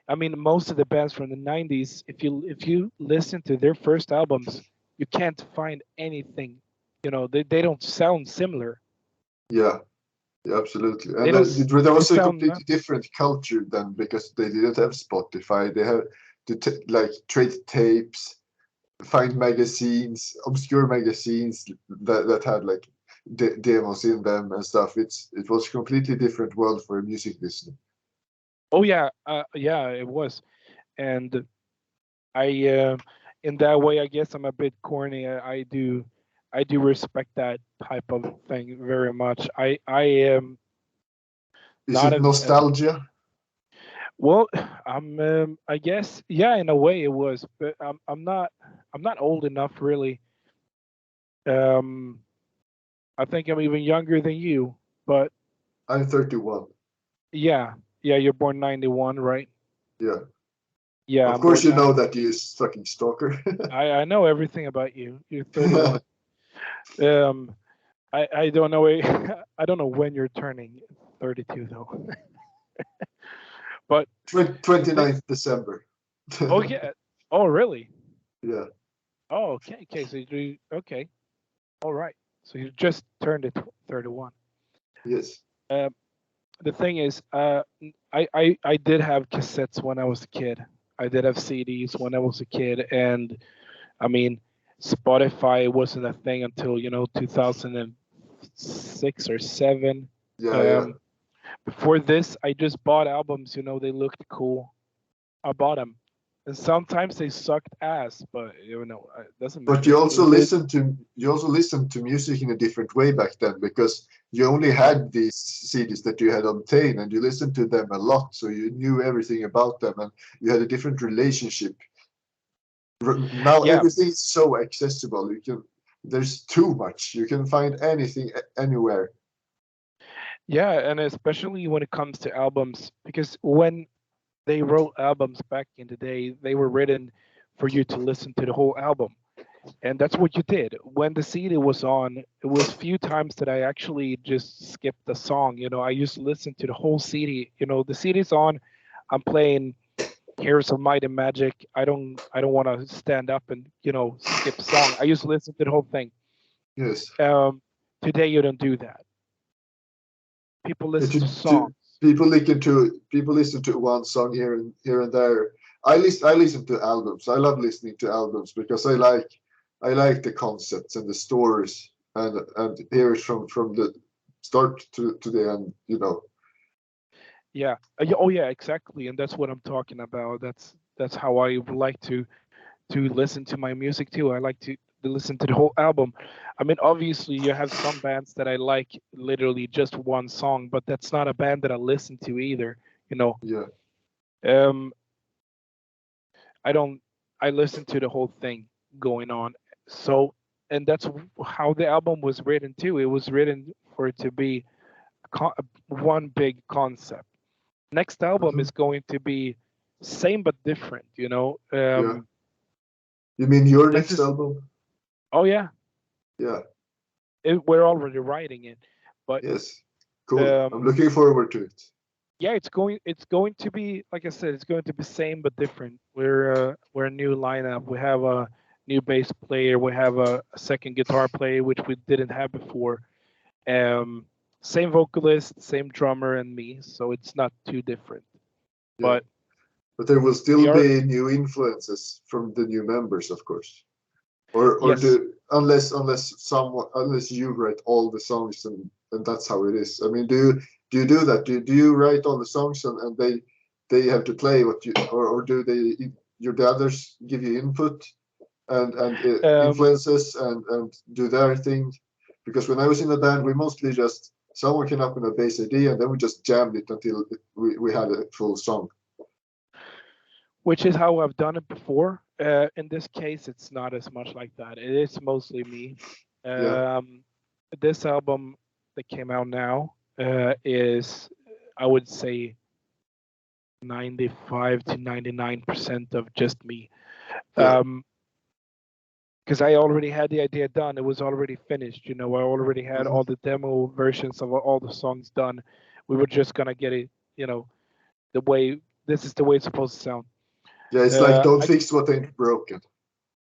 I mean, most of the bands from the 90s, if you listen to their first albums, you can't find anything. They don't sound similar. Yeah, yeah, absolutely. They And don't there they was a sound not. completely different culture then because they didn't have Spotify. They had to like trade tapes, find magazines, obscure magazines that had like demos in them and stuff. It was a completely different world for a music listener. Oh yeah, yeah, it was. And I in that way, I guess I'm a bit corny. I do respect that type of thing very much. I am Is not it a nostalgia? well, I guess, yeah, in a way it was, but I'm not old enough really. Um, I think I'm even younger than you, but I'm 31. yeah, yeah, you're born 91, right? Yeah. Yeah, Of I'm course born you know 90. that, you fucking stalker. I know everything about you. You're 31. Um, I don't know. I don't know when you're turning 32 though. But the thing. 29th December. Oh yeah. Oh really? Yeah. Oh okay. Okay. So you okay. All right. So you just turned it 31. Yes. Um, the thing is, I did have cassettes when I was a kid. I did have CDs when I was a kid, and I mean, Spotify wasn't a thing until 2006 or seven. Yeah, yeah. Um, Before this, I just bought albums. They looked cool. I bought them, and sometimes they sucked ass, but it doesn't But matter. you also listened to music in a different way back then because you only had these CDs that you had obtained and you listened to them a lot, so you knew everything about them and you had a different relationship. Now Yeah, everything is so accessible. There's too much. You can find anything anywhere. yeah, and especially when it comes to albums, because when they wrote albums back in the day, they were written for you to listen to the whole album, and that's what you did. When the CD was on, it was few times that I actually just skipped the song. I used to listen to the whole CD. The CD's on, I'm playing here's a Might and Magic. I don't want to stand up and skip song. I used to listen to the whole thing. Yes. Today you don't do that. People Yeah, listen to to songs. people listen to one song here and there. I listen to albums. I love listening to albums because I like the concepts and the stories and hear it from the start to the end. Yeah. Oh yeah, exactly. And that's what I'm talking about. That's how I would like to listen to my music too. I like to listen to the whole album. I mean, obviously, you have some bands that I like literally just one song, but that's not a band that I listen to either. You know, Yeah. um, I don't. I listen to the whole thing going on. So, and that's how the album was written too. It was written for it to be one big concept. Next album Hmm. is going to be same but different. Yeah. You mean your This next is. album? Oh yeah, Yeah. we're already writing it, but Yes. Cool. I'm um, looking forward to it. yeah, it's going to be, like I said, it's going to be same but different. We're a new lineup. We have a new bass player. We have a second guitar player, which we didn't have before. Um, Same vocalist, same drummer, and me, so it's not too different. Yeah. But But there will we still are be new influences from the new members, of course. Or yes. do unless you write all the songs and that's how it is. I mean, do you do that? Do you write all the songs and they have to play what you or do the others give you input and Um, influences and do their thing? Because when I was in the band, we mostly just someone came up with a bass idea and then we just jammed it until we had a full song. which is how I've done it before. In this case, it's not as much like that. It is mostly me. Yeah. Um, this album that came out now is, I would say, 95 to 99% of just me. Yeah. Because I already had the idea done. It was already finished. I already had Hmm. all the demo versions of all the songs done. We were just gonna get it, the way this is the way it's supposed to sound. Yeah. It's like don't I fix what ain't broken.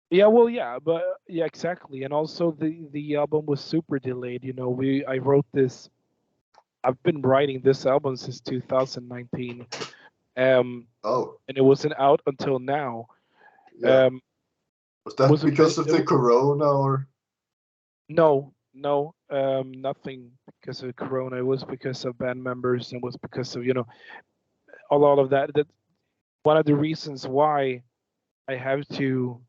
Yeah, well, yeah, but yeah, exactly. And also the album was super delayed. I wrote this. I've been writing this album since 2019, Oh. and it wasn't out until now. Yeah. Um, Was it that was a bit. because of the corona or? No, no, nothing because of Corona. It was because of band members, and was because of a lot of that. That one of the reasons why I have to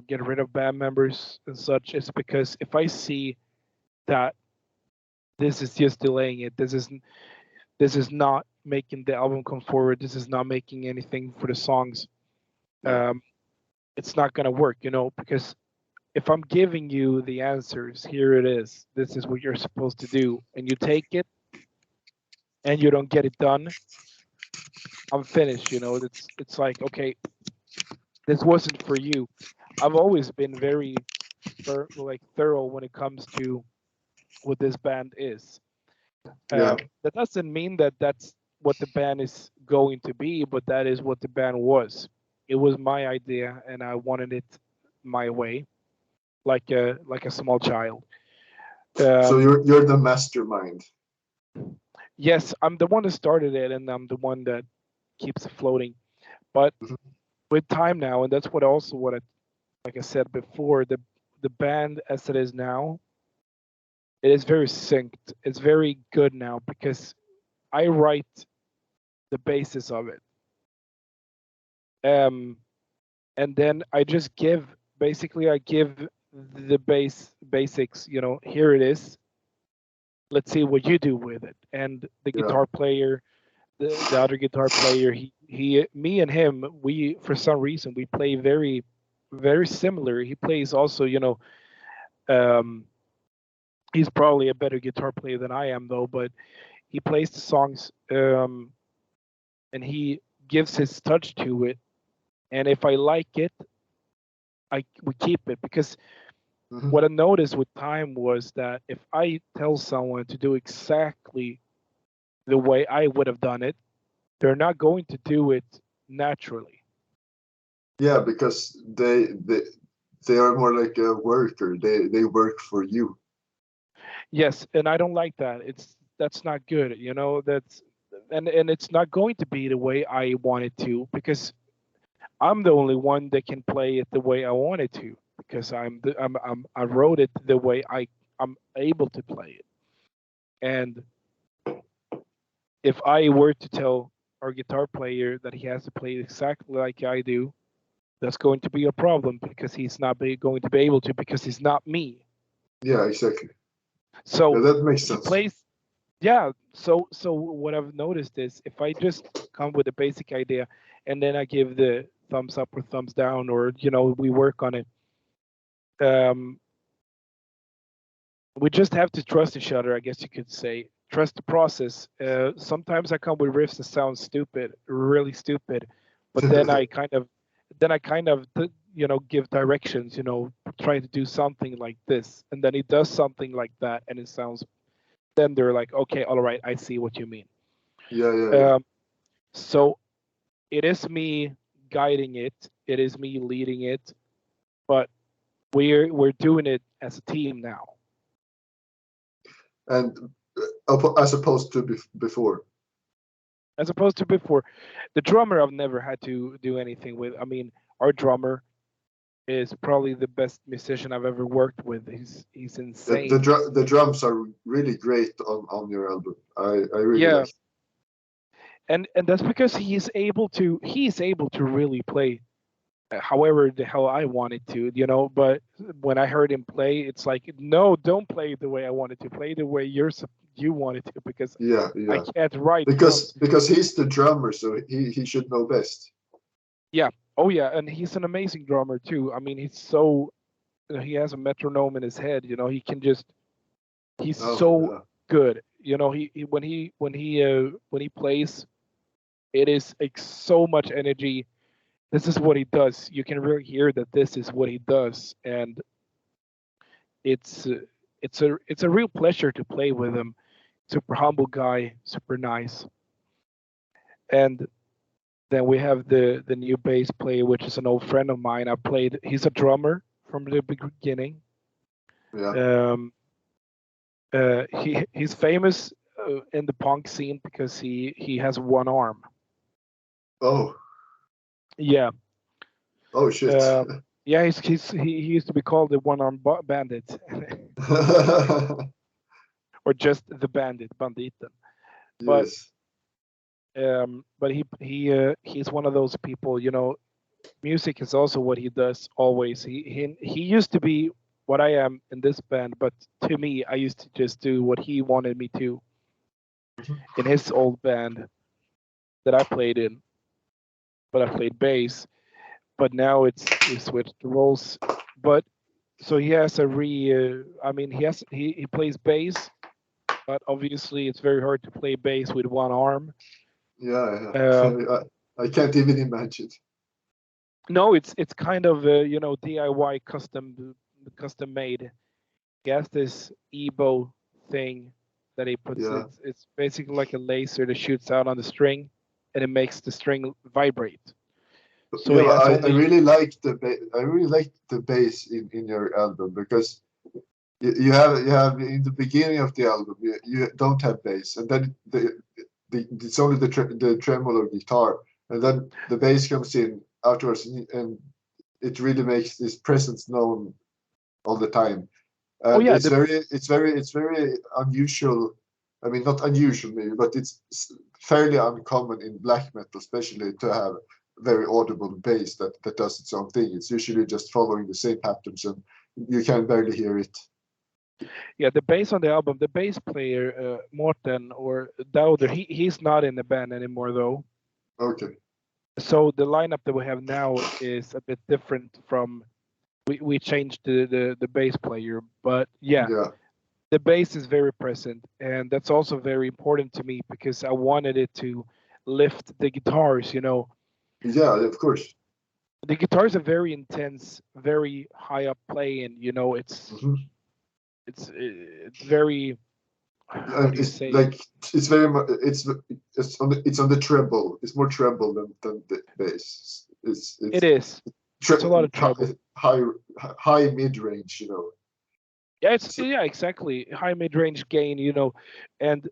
get rid of band members and such is because if I see that this is just delaying it. This is not making the album come forward. This is not making anything for the songs. Yeah. It's not gonna work, because if I'm giving you the answers, here it is. This is what you're supposed to do, and you take it and you don't get it done. I'm finished. It's like, okay, this wasn't for you. I've always been very thorough when it comes to what this band is. Yeah. That doesn't mean that that's what the band is going to be, but that is what the band was. It was my idea, and I wanted it my way, like a small child. So Um, you're the mastermind. yes, I'm the one that started it, and I'm the one that keeps it floating. But Mhm. with time now, and that's what like I said before, the band as it is now, it is very synced. It's very good now because I write the basis of it. Um, and then I just give the basics. Here it is. Let's see what you do with it. And the Yeah. guitar player, the other guitar player, me and him, we for some reason we play very, very similar. He plays also, um, he's probably a better guitar player than I am though, but he plays the songs, and he gives his touch to it. And if I like it, we keep it because Hmm. what I noticed with time was that if I tell someone to do exactly the way I would have done it, they're not going to do it naturally. Yeah, because they are more like a worker. They work for you. Yes, and I don't like that. That's not good, you know. That's and it's not going to be the way I want it to, because I'm the only one that can play it the way I want it to, because I wrote it the way I'm able to play it. And if I were to tell our guitar player that he has to play exactly like I do, that's going to be a problem, because he's not going to be able to, because he's not me. Yeah, exactly. So Yeah, that makes he sense. plays. Yeah. So what I've noticed is, if I just come with a basic idea and then I give the thumbs up or thumbs down, or we work on it. Um, we just have to trust each other, I guess you could say. Trust the process. Sometimes I come with riffs that sound stupid, really stupid, but then I kind of give directions. Try to do something like this, and then he does something like that, and it sounds. Then they're like, okay, all right, I see what you mean. Yeah. So it is me guiding it. It is me leading it, but we're doing it as a team now. And as opposed to before. As opposed to before. The drummer I've never had to do anything with. I mean, our drummer is probably the best musician I've ever worked with. He's insane. The drums are really great on your album. I really Yeah, like. and that's because he's able to really play however the hell I wanted to, But when I heard him play, it's like, no, don't play the way I wanted to. Play the way you wanted to, because I Yeah. can't write drums. Because he's the drummer, so he should know best. Yeah. Oh yeah, and he's an amazing drummer too. I mean, he's so he has a metronome in his head. He's Oh so yeah. good. When he plays, it is like so much energy. This is what he does. You can really hear that this is what he does, and it's uh, it's a real pleasure to play with him. Super humble guy, super nice. And then we have the new bass player, which is an old friend of mine. He's a drummer from the beginning. Yeah. He's famous in the punk scene because he has one arm. Oh. Yeah. Oh shit. Uh, yeah, he used to be called the one arm bandit, or just the banditen. But Yes. he's one of those people. Music is also what he does always. He used to be what I am in this band, but to me, I used to just do what he wanted me to in his old band that I played in. But I played bass. But now we switched the roles. But so he has I mean, he plays bass, but obviously it's very hard to play bass with one arm. Yeah. Um, I can't even imagine. no, it's kind of DIY custom made. He has this Ebo thing that he puts. Yeah. It's basically like a laser that shoots out on the string, and it makes the string vibrate. So Yeah, he but has I only. really like I really like the bass in your album because you have in the beginning of the album you don't have bass, and then it's only the tremolo guitar, and then the bass comes in afterwards, and it really makes this presence known all the time. Oh And yeah, it's very unusual. I mean, not unusual maybe, but it's fairly uncommon in black metal, especially to have very audible bass that does its own thing. It's usually just following the same patterns, and you can barely hear it. the bass on the album. The bass player Morten or Dauder, he's not in the band anymore though. Okay. So the lineup that we have now is a bit different from. We changed the bass player, but yeah, Yeah. the bass is very present, and that's also very important to me because I wanted it to lift the guitars. Yeah. Of course. The guitars are very intense, very high up playing. It's Hmm. it's very how do you It's say it? like it's very much it's on the treble. It's more treble than the bass. It It's is. It's a lot tre- of treble. high high mid range. Yeah, it's So, yeah, exactly. High mid-range gain, and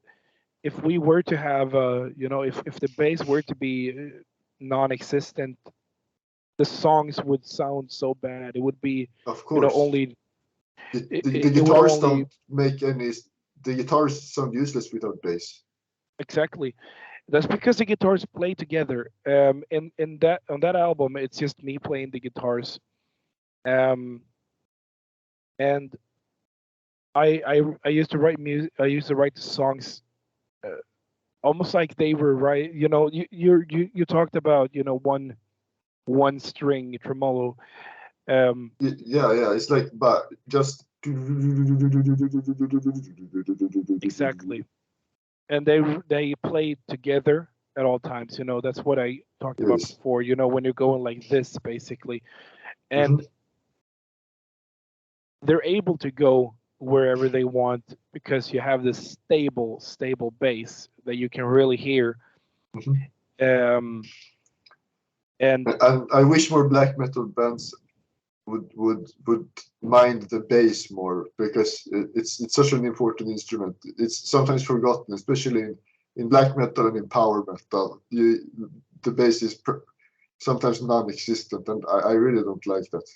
if we were to have if the bass were to be non-existent, the songs would sound so bad. It would be, of course, only the it would guitars only don't make any. The guitars sound useless without bass. exactly. That's because the guitars play together. In that on that album, it's just me playing the guitars. Um, and I used to write music. I used to write the songs almost like they were right. You talked about one string tremolo. Yeah. It's like, but just Exactly, and they play together at all times. That's what I talked about yes. before. When you're going like this, basically, and Mhm. they're able to go wherever they want because you have this stable bass that you can really hear. Mhm. Um, and And I wish more black metal bands would mind the bass more, because it's such an important instrument. It's sometimes forgotten, especially in black metal and in power metal. The bass is sometimes non-existent, and I really don't like that.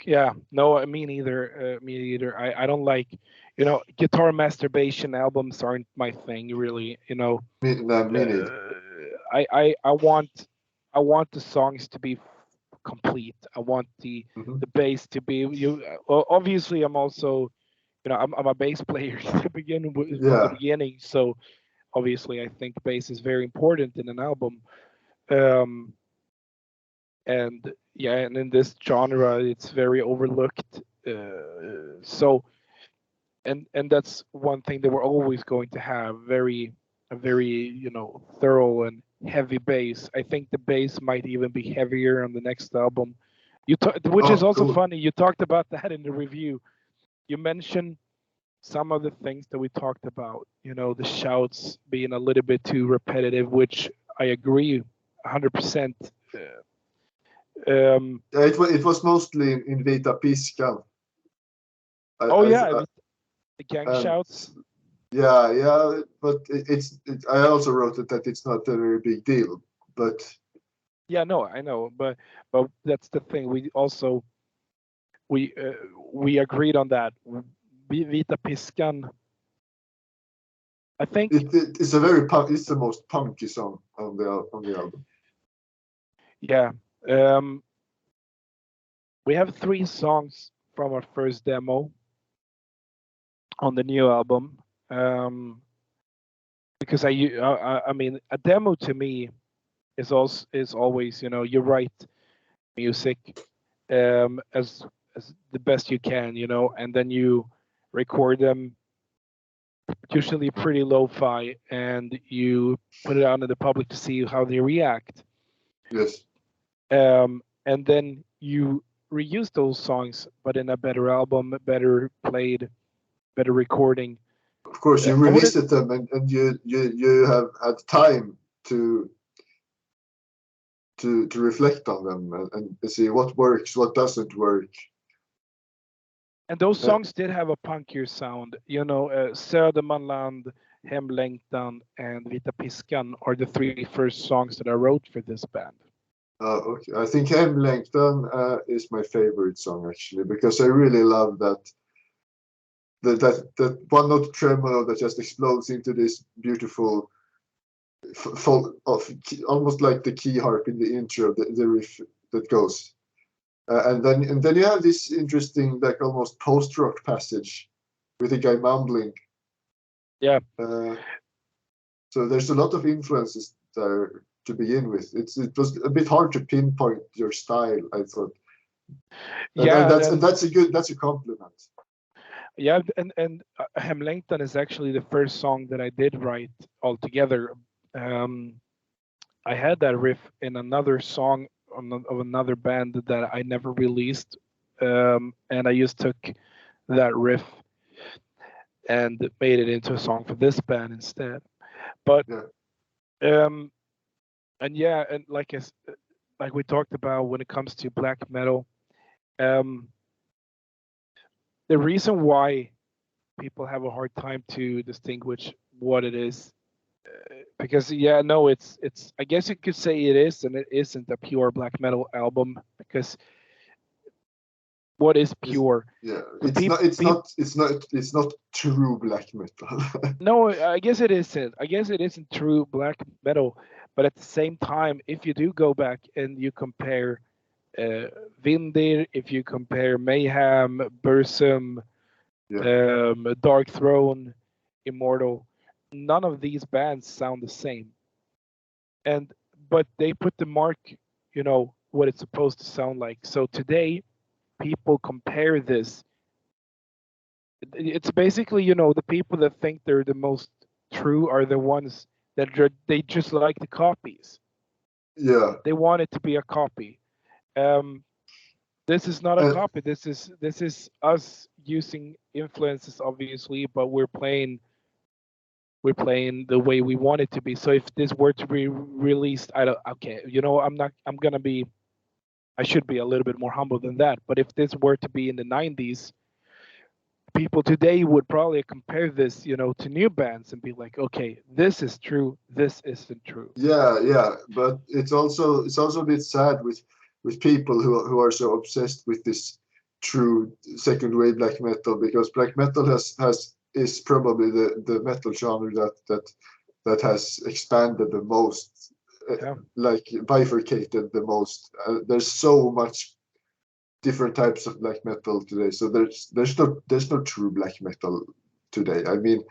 yeah, no, me neither. Me neither. I don't like, guitar masturbation albums aren't my thing really. Me neither. Uh, I want the songs to be complete. I want the Hmm. bass to be well, obviously I'm also, I'm a bass player to begin with from the Yeah. beginning, so obviously I think bass is very important in an album. Um, and yeah, and in this genre it's very overlooked. So and that's one thing that we're always going to have, a very thorough and heavy bass. I think the bass might even be heavier on the next album. Which is Oh, also cool. funny. You talked about that in the review. You mentioned some of the things that we talked about. The shouts being a little bit too repetitive, which I agree 100%. Um, Yeah, it was mostly in Vita Piskan. oh I, yeah, I, the gang and shouts. yeah, but I also wrote it that it's not a very big deal, but Yeah, no, I know, but that's the thing. We uh, we agreed on that. Vita Piskan. I think, it's a very it's the most punky song on the album. yeah. Um, we have three songs from our first demo on the new album. Um, because I mean, a demo to me is always, you write music as the best you can, and then you record them, usually pretty lo-fi, and you put it out in the public to see how they react. Yes, And then you reuse those songs, but in a better album, better played, better recording. of course you I wouldn't. revisit them, and you have had time to to reflect on them, and see what works, what doesn't work. And those Uh, songs did have a punkier sound. Södermanland, Hemlängtan, and Vita Piskan are the three first songs that I wrote for this band. okay. I think Hemlängtan is my favorite song, actually, because I really love that one note tremolo that just explodes into this beautiful full of almost like the key harp in the intro, the riff that goes, and then you have this interesting, like, almost post rock passage with a guy mumbling. Yeah, Uh, so there's a lot of influences there to begin with. It was a bit hard to pinpoint your style, I thought, and yeah, that's a compliment. yeah, and Hemlängtan is actually the first song that I did write altogether. Um, I had that riff in another song of another band that I never released, and I just took that riff and made it into a song for this band instead. But Yeah. um, and yeah, and like we talked about when it comes to black metal, um, the reason why people have a hard time to distinguish what it is, because yeah, no, it's I guess you could say it is and it isn't a pure black metal album, because what is It's, pure? yeah. The It's peop, not. It's peop, not. It's not. It's not true black metal. no, I guess it isn't. I guess it isn't true black metal, but at the same time, if you do go back and you compare uh, Vindir, if you compare Mayhem, Bursum, Yeah. Dark Throne, Immortal, none of these bands sound the same. And but they put the mark, what it's supposed to sound like. So today, people compare this. It's basically, the people that think they're the most true are the ones that they just like the copies. Yeah. They want it to be a copy. Um, this is not a And copy. This is us using influences, obviously, but we're playing the way we want it to be. So if this were to be released, I don't. Okay, I'm not. I'm gonna be. I should be a little bit more humble than that. But if this were to be in the '90s, people today would probably compare this, to new bands and be like, okay, this is true. This isn't true. yeah, yeah. But it's also a bit sad with people who are so obsessed with this true second wave black metal, because black metal has is probably the metal genre that has expanded the most, Yeah, like bifurcated the most. There's so much different types of black metal today, so there's no true black metal today. I mean,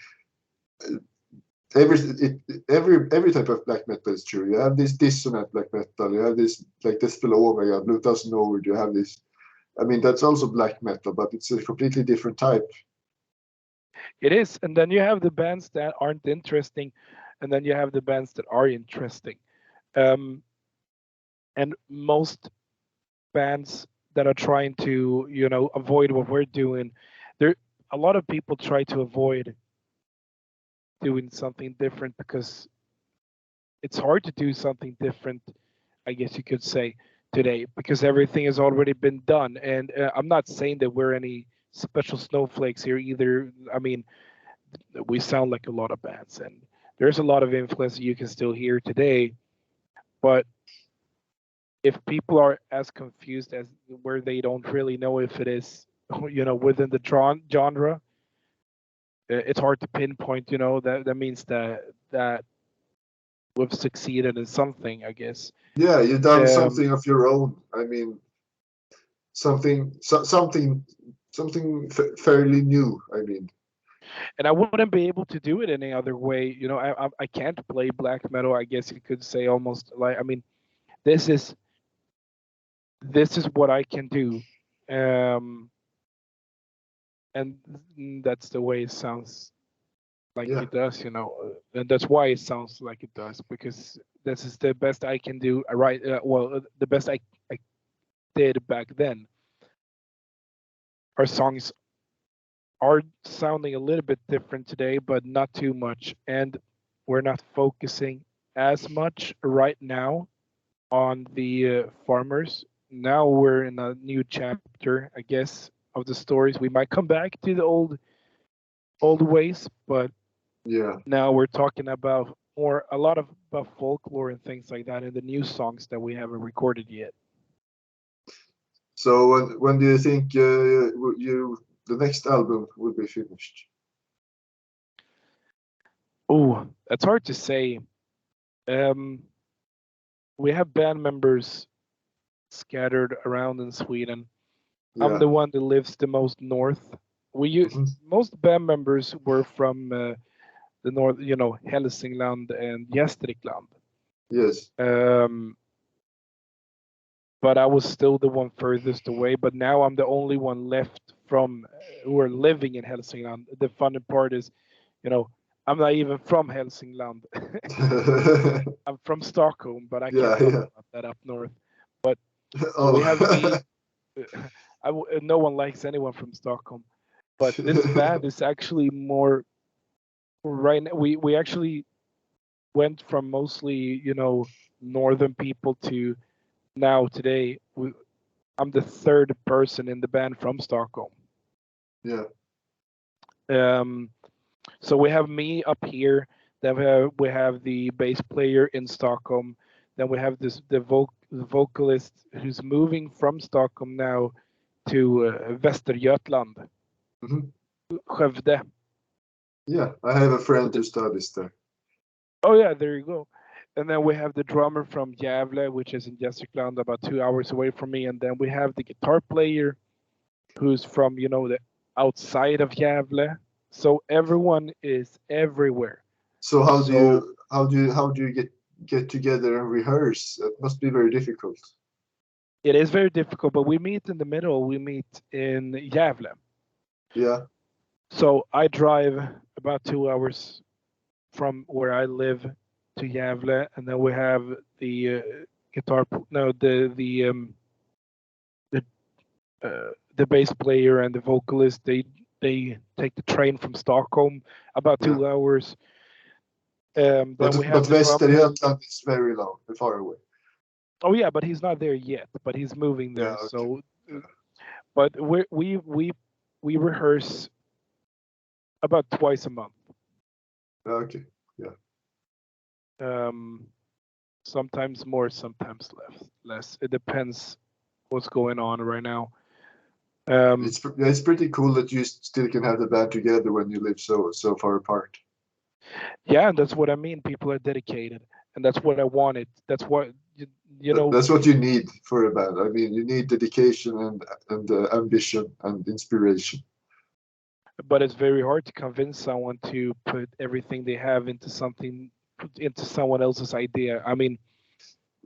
every type of black metal is true. You have this dissonant black metal, you have this like Dispel Omega, Blue Thousand Nord, you have this. I mean, that's also black metal, but it's a completely different type. it is. And then you have the bands that aren't interesting, and then you have the bands that are interesting. Um, and most bands that are trying to, avoid what we're doing, there a lot of people try to avoid doing something different because it's hard to do something different, I guess you could say, today, because everything has already been done. And I'm not saying that we're any special snowflakes here either. I mean, we sound like a lot of bands, and there's a lot of influence you can still hear today. But if people are as confused as where they don't really know if it is, within the genre, it's hard to pinpoint. That means that we've succeeded in something, I guess. Yeah, you've done Um, something of your own. I mean, something fairly new. I mean, and I wouldn't be able to do it any other way. I can't play black metal. I guess you could say almost like, I mean, this is this is what I can do, um, and that's the way it sounds like yeah, it does. And that's why it sounds like it does, because this is the best I can do. Right? The best I did back then. Our songs are sounding a little bit different today, but not too much. And we're not focusing as much right now on the farmers. Now we're in a new chapter, I guess, of the stories. We might come back to the old ways, but yeah. now we're talking about a lot of about folklore and things like that in the new songs that we haven't recorded yet. So when do you think the next album will be finished? Oh, that's hard to say. Um, we have band members scattered around in Sweden. I'm Yeah. the one that lives the most north. Mhm. Most band members were from the north, Hälsingland and Gästrikland. Yes. Um, but I was still the one furthest away. But now I'm the only one left from who are living in Hälsingland. The funny part is, I'm not even from Hälsingland. I'm from Stockholm, but I can't Yeah, talk yeah. about that up north. But so we have me. Oh. No one likes anyone from Stockholm. But this band is actually more right now. We actually went from mostly, northern people to now today. I'm the third person in the band from Stockholm. Yeah. So we have me up here. Then we have the bass player in Stockholm. Then we have the vocalist who's moving from Stockholm now to Västergötland, Mhm. Skövde. Yeah, I have a friend who studies there. Oh yeah, there you go. And then we have the drummer from Gävle, which is in Gästrikland, about 2 hours away from me. And then we have the guitar player, who's from the outside of Gävle. So everyone is everywhere. So how do So you get together and rehearse? It must be very difficult. it is very difficult, but we meet in the middle. We meet in Gävle. Yeah. So I drive about 2 hours from where I live to Gävle, and then we have the the bass player and the vocalist. They take the train from Stockholm about 2 hours. Then we have but the drummer. Västergötland is very long, far away. Oh yeah, but he's not there yet. But he's moving there. Yeah, okay. So, but we rehearse about twice a month. Okay. Yeah. Sometimes more, sometimes less. It depends what's going on right now. It's pretty cool that you still can have the band together when you live so far apart. Yeah, and that's what I mean. People are dedicated, and that's what I wanted. That's what you know. That's what you need for a band. I mean, you need dedication and ambition and inspiration. But it's very hard to convince someone to put everything they have into someone else's idea. I mean,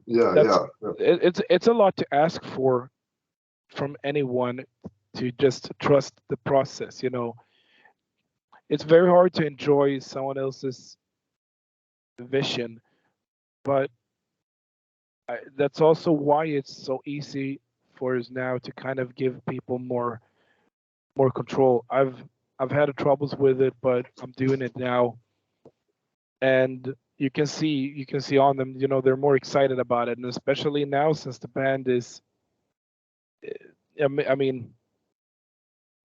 Yeah. it's a lot to ask for from anyone to just trust the process. It's very hard to enjoy someone else's vision, but that's also why it's so easy for us now to kind of give people more control. I've had troubles with it, but I'm doing it now, and you can see on them, they're more excited about it, and especially now since the band is, I mean,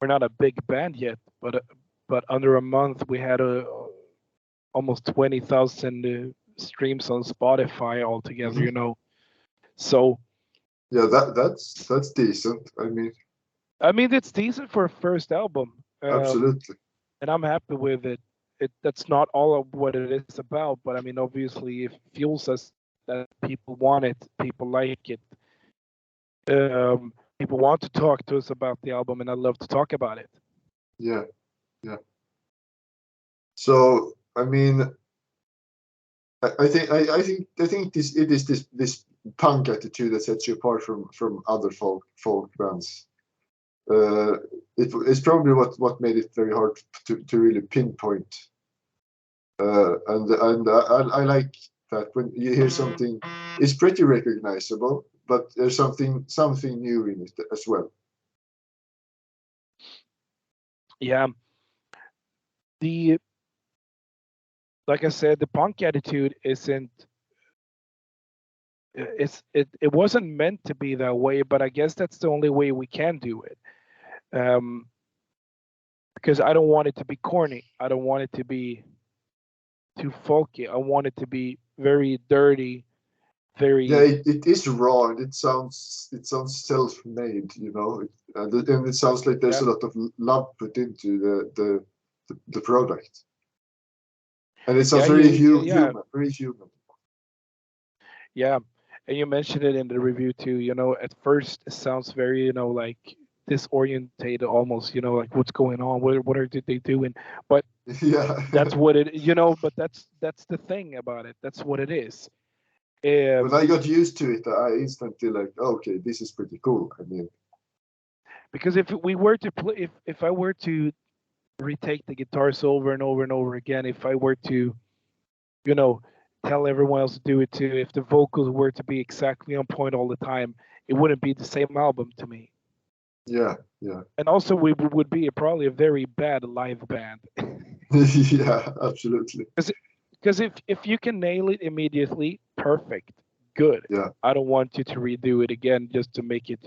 we're not a big band yet, but under a month we had almost 20,000 streams on Spotify altogether. Mhm. So Yeah, that's decent. I mean it's decent for a first album, Absolutely. and I'm happy with it. That's not all of what it is about, but I mean obviously it fuels us that people want it, people like it. People want to talk to us about the album, and I love to talk about it. Yeah. So I mean, I think this punk attitude that sets you apart from other folk bands. It's probably what made it very hard to really pinpoint. And I like that when you hear something, it's pretty recognizable, but there's something new in it as well. Yeah, like I said, the punk attitude isn't. It wasn't meant to be that way, but I guess that's the only way we can do it. Because I don't want it to be corny. I don't want it to be too folky. I want it to be very dirty, very. Yeah, it is raw and it sounds self-made, and it sounds like there's a lot of love put into the product, and it sounds very human, very human. Yeah, and you mentioned it in the review too. At first it sounds very, like disorientated almost. Like what's going on? What are they doing? But Yeah, that's what it. But that's the thing about it. That's what it is. when I got used to it, I instantly like, okay, this is pretty cool. I mean, because if we were to play, if I were to retake the guitars over and over and over again, if I were to, tell everyone else to do it too, if the vocals were to be exactly on point all the time, it wouldn't be the same album to me. Yeah, yeah. And also, we would be probably a very bad live band. Yeah, absolutely. Because if you can nail it immediately, perfect, good. Yeah, I don't want you to redo it again just to make it,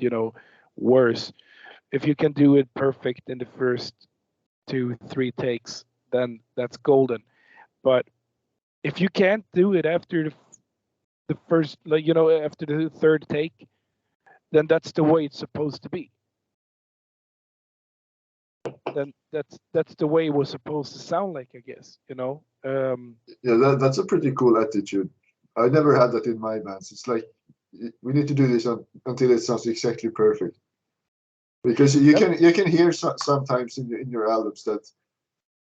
worse. If you can do it perfect in the first 2, 3 takes, then that's golden. But if you can't do it after the first, like after the third take, then that's the way it's supposed to be. Then that's the way it was supposed to sound like, I guess. yeah. That's a pretty cool attitude. I never had that in my bands. It's like we need to do this until it sounds exactly perfect. Because Yep. you can hear sometimes in your albums that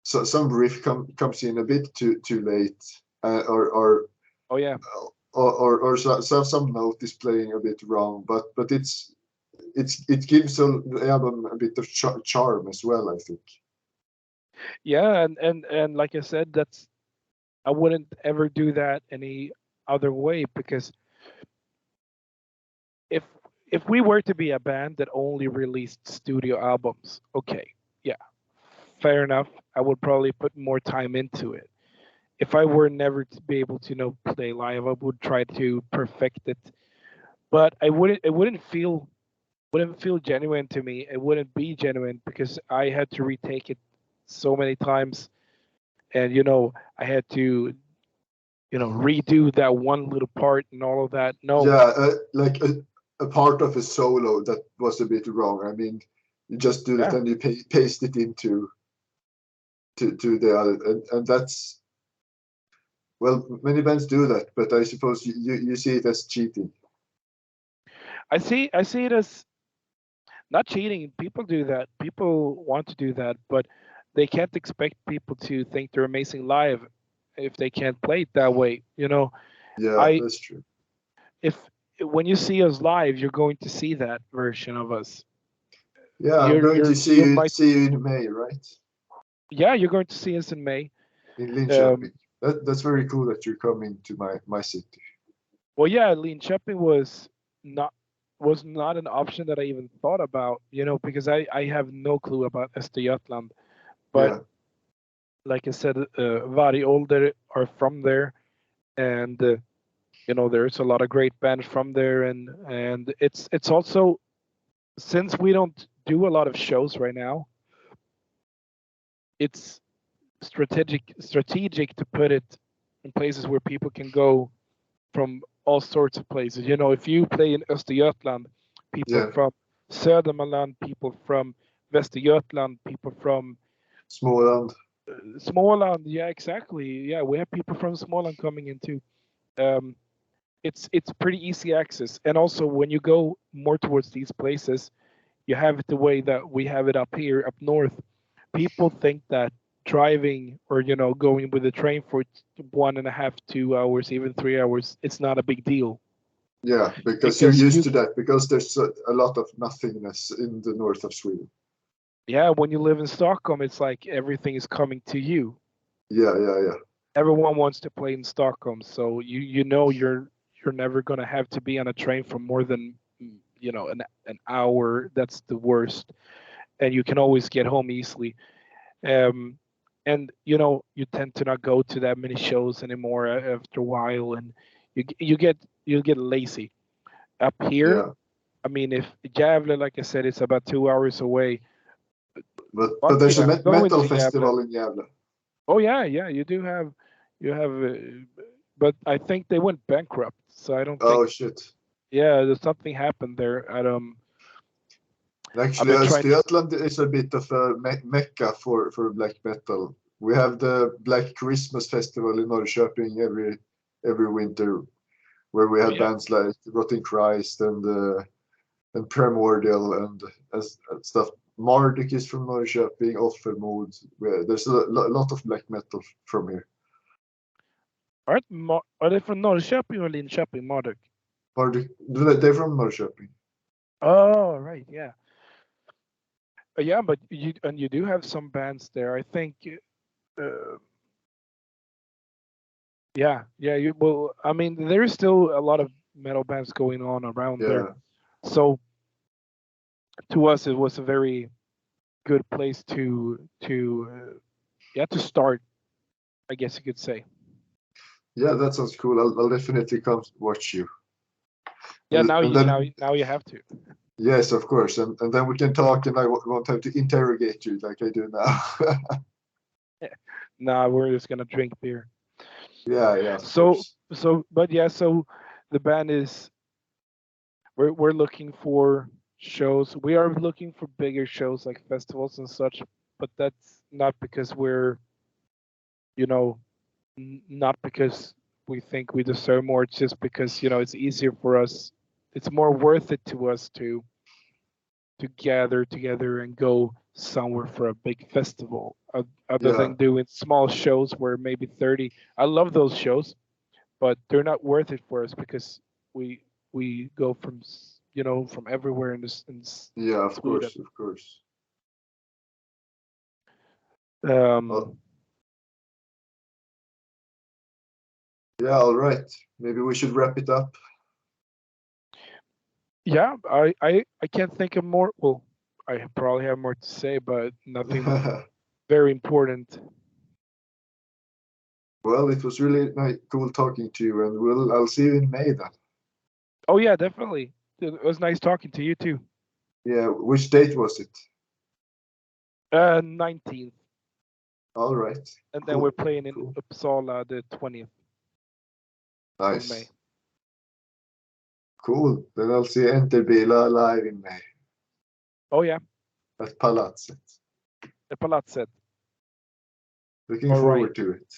some riff comes in a bit too late, or Oh yeah. some note is playing a bit wrong, but it gives the album a bit of charm as well, I think. Yeah, and like I said, I wouldn't ever do that any other way, because if if we were to be a band that only released studio albums, okay, yeah, fair enough. I would probably put more time into it. If I were never to be able to, play live, I would try to perfect it. But it wouldn't feel genuine to me. It wouldn't be genuine because I had to retake it so many times, and I had to redo that one little part and all of that. No, Yeah, like a part of a solo that was a bit wrong. I mean, you just do that yeah, and you paste it into to the other, and that's, well, many bands do that, but I suppose you see it as cheating. I see it as not cheating. People do that. People want to do that, but they can't expect people to think they're amazing live if they can't play it that way. Yeah, I that's true. if when you see us live, you're going to see that version of us. Yeah, I'm You're going to you're you might see you in May, right? Yeah, you're going to see us in May. In Um, Linköping. That's very cool that you're coming to my city. well, yeah, Linköping not was not an option that I even thought about. Because I have no clue about Östergötland. But Yeah, like I said, Vari Older are from there, and there's a lot of great bands from there, and it's also, since we don't do a lot of shows right now, it's strategic to put it in places where people can go from all sorts of places. If you play in Östergötland, people yeah. from Södermanland, people from Västergötland, people from Småland. Småland. Yeah, exactly. Yeah, we have people from Småland coming in too. Um, it's pretty easy access, and also when you go more towards these places, you have it the way that we have it up here, up north. People think that driving or going with the train for 1.5, 2 hours, even 3 hours, it's not a big deal Yeah, because you're because used to that, because there's a lot of nothingness in the north of Sweden. yeah, when you live in Stockholm, it's like everything is coming to you. Yeah, yeah, yeah. Everyone wants to play in Stockholm, so you're never gonna have to be on a train for more than an hour. That's the worst, and you can always get home easily. Um, and you tend to not go to that many shows anymore after a while, and you get lazy. Up here, Yeah. I mean, if Gävle, like I said, it's about 2 hours away. But Fuck there's it, a I'm going metal to Gävle. festival in Gävle. Oh yeah, yeah, you have, but I think they went bankrupt, so I don't think. Oh shit. Yeah, there's something happened there. I've Actually, been trying to. Östergötland is a bit of a mecca for black metal. We have the Black Christmas Festival in Norrköping every winter, where we Oh have yeah, bands like Rotting Christ and Primordial and stuff. Marduk is from Norrköping, Offermod. There's a lot of black metal from here. are they from Norrköping or Linköping, Marduk? Marduk, they're from Norrköping. Oh right, yeah. Yeah, but you do have some bands there. I think. Uh, yeah, yeah. Well, I mean, there is still a lot of metal bands going on around there. Yeah, So to us, it was a very good place to start, I guess you could say. Yeah, that sounds cool. I'll definitely come watch you. Yeah, now And you then now you have to. yes, of course, and then we can talk, and I won't have to interrogate you like I do now. Nah, we're just gonna drink beer. Yeah, yeah, of So course. but yeah, so the band is we're looking for shows. We are looking for bigger shows like festivals and such, but that's not because we're, you know, not because we think we deserve more. It's just because, it's easier for us. It's more worth it to us to gather together and go somewhere for a big festival, other Yeah, than doing small shows where maybe 30. I love those shows, but they're not worth it for us because we we go from from everywhere yeah, of Sweden. course, of course. Well, Um, yeah, all right. Maybe we should wrap it up. yeah, I can't think of more. Well, I probably have more to say, but nothing very important. Well, it was really cool talking to you, and I'll see you in May then. Oh yeah, definitely. It was nice talking to you too. Yeah, which date was it? 19th, All right, and then we're cool, playing in cool, Uppsala the 20th of May. nice, cool. Then I'll see Änterbila live in May Oh yeah, at Palatset. the Palatset. Looking All right, forward to it.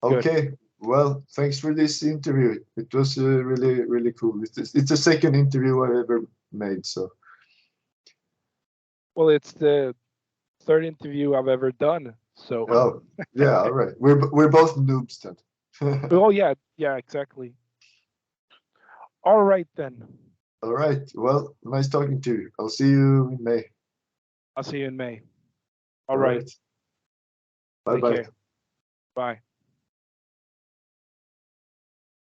good. Okay, well, thanks for this interview. It was really, really cool. It's the second interview I ever made, so Well, it's the third interview I've ever done. So, oh yeah, all right. We're both noobs then. oh yeah, yeah, exactly. All right then. All right. Well, nice talking to you. I'll see you in May. I'll see you in May. All All right. right. Bye Take bye. care. Bye.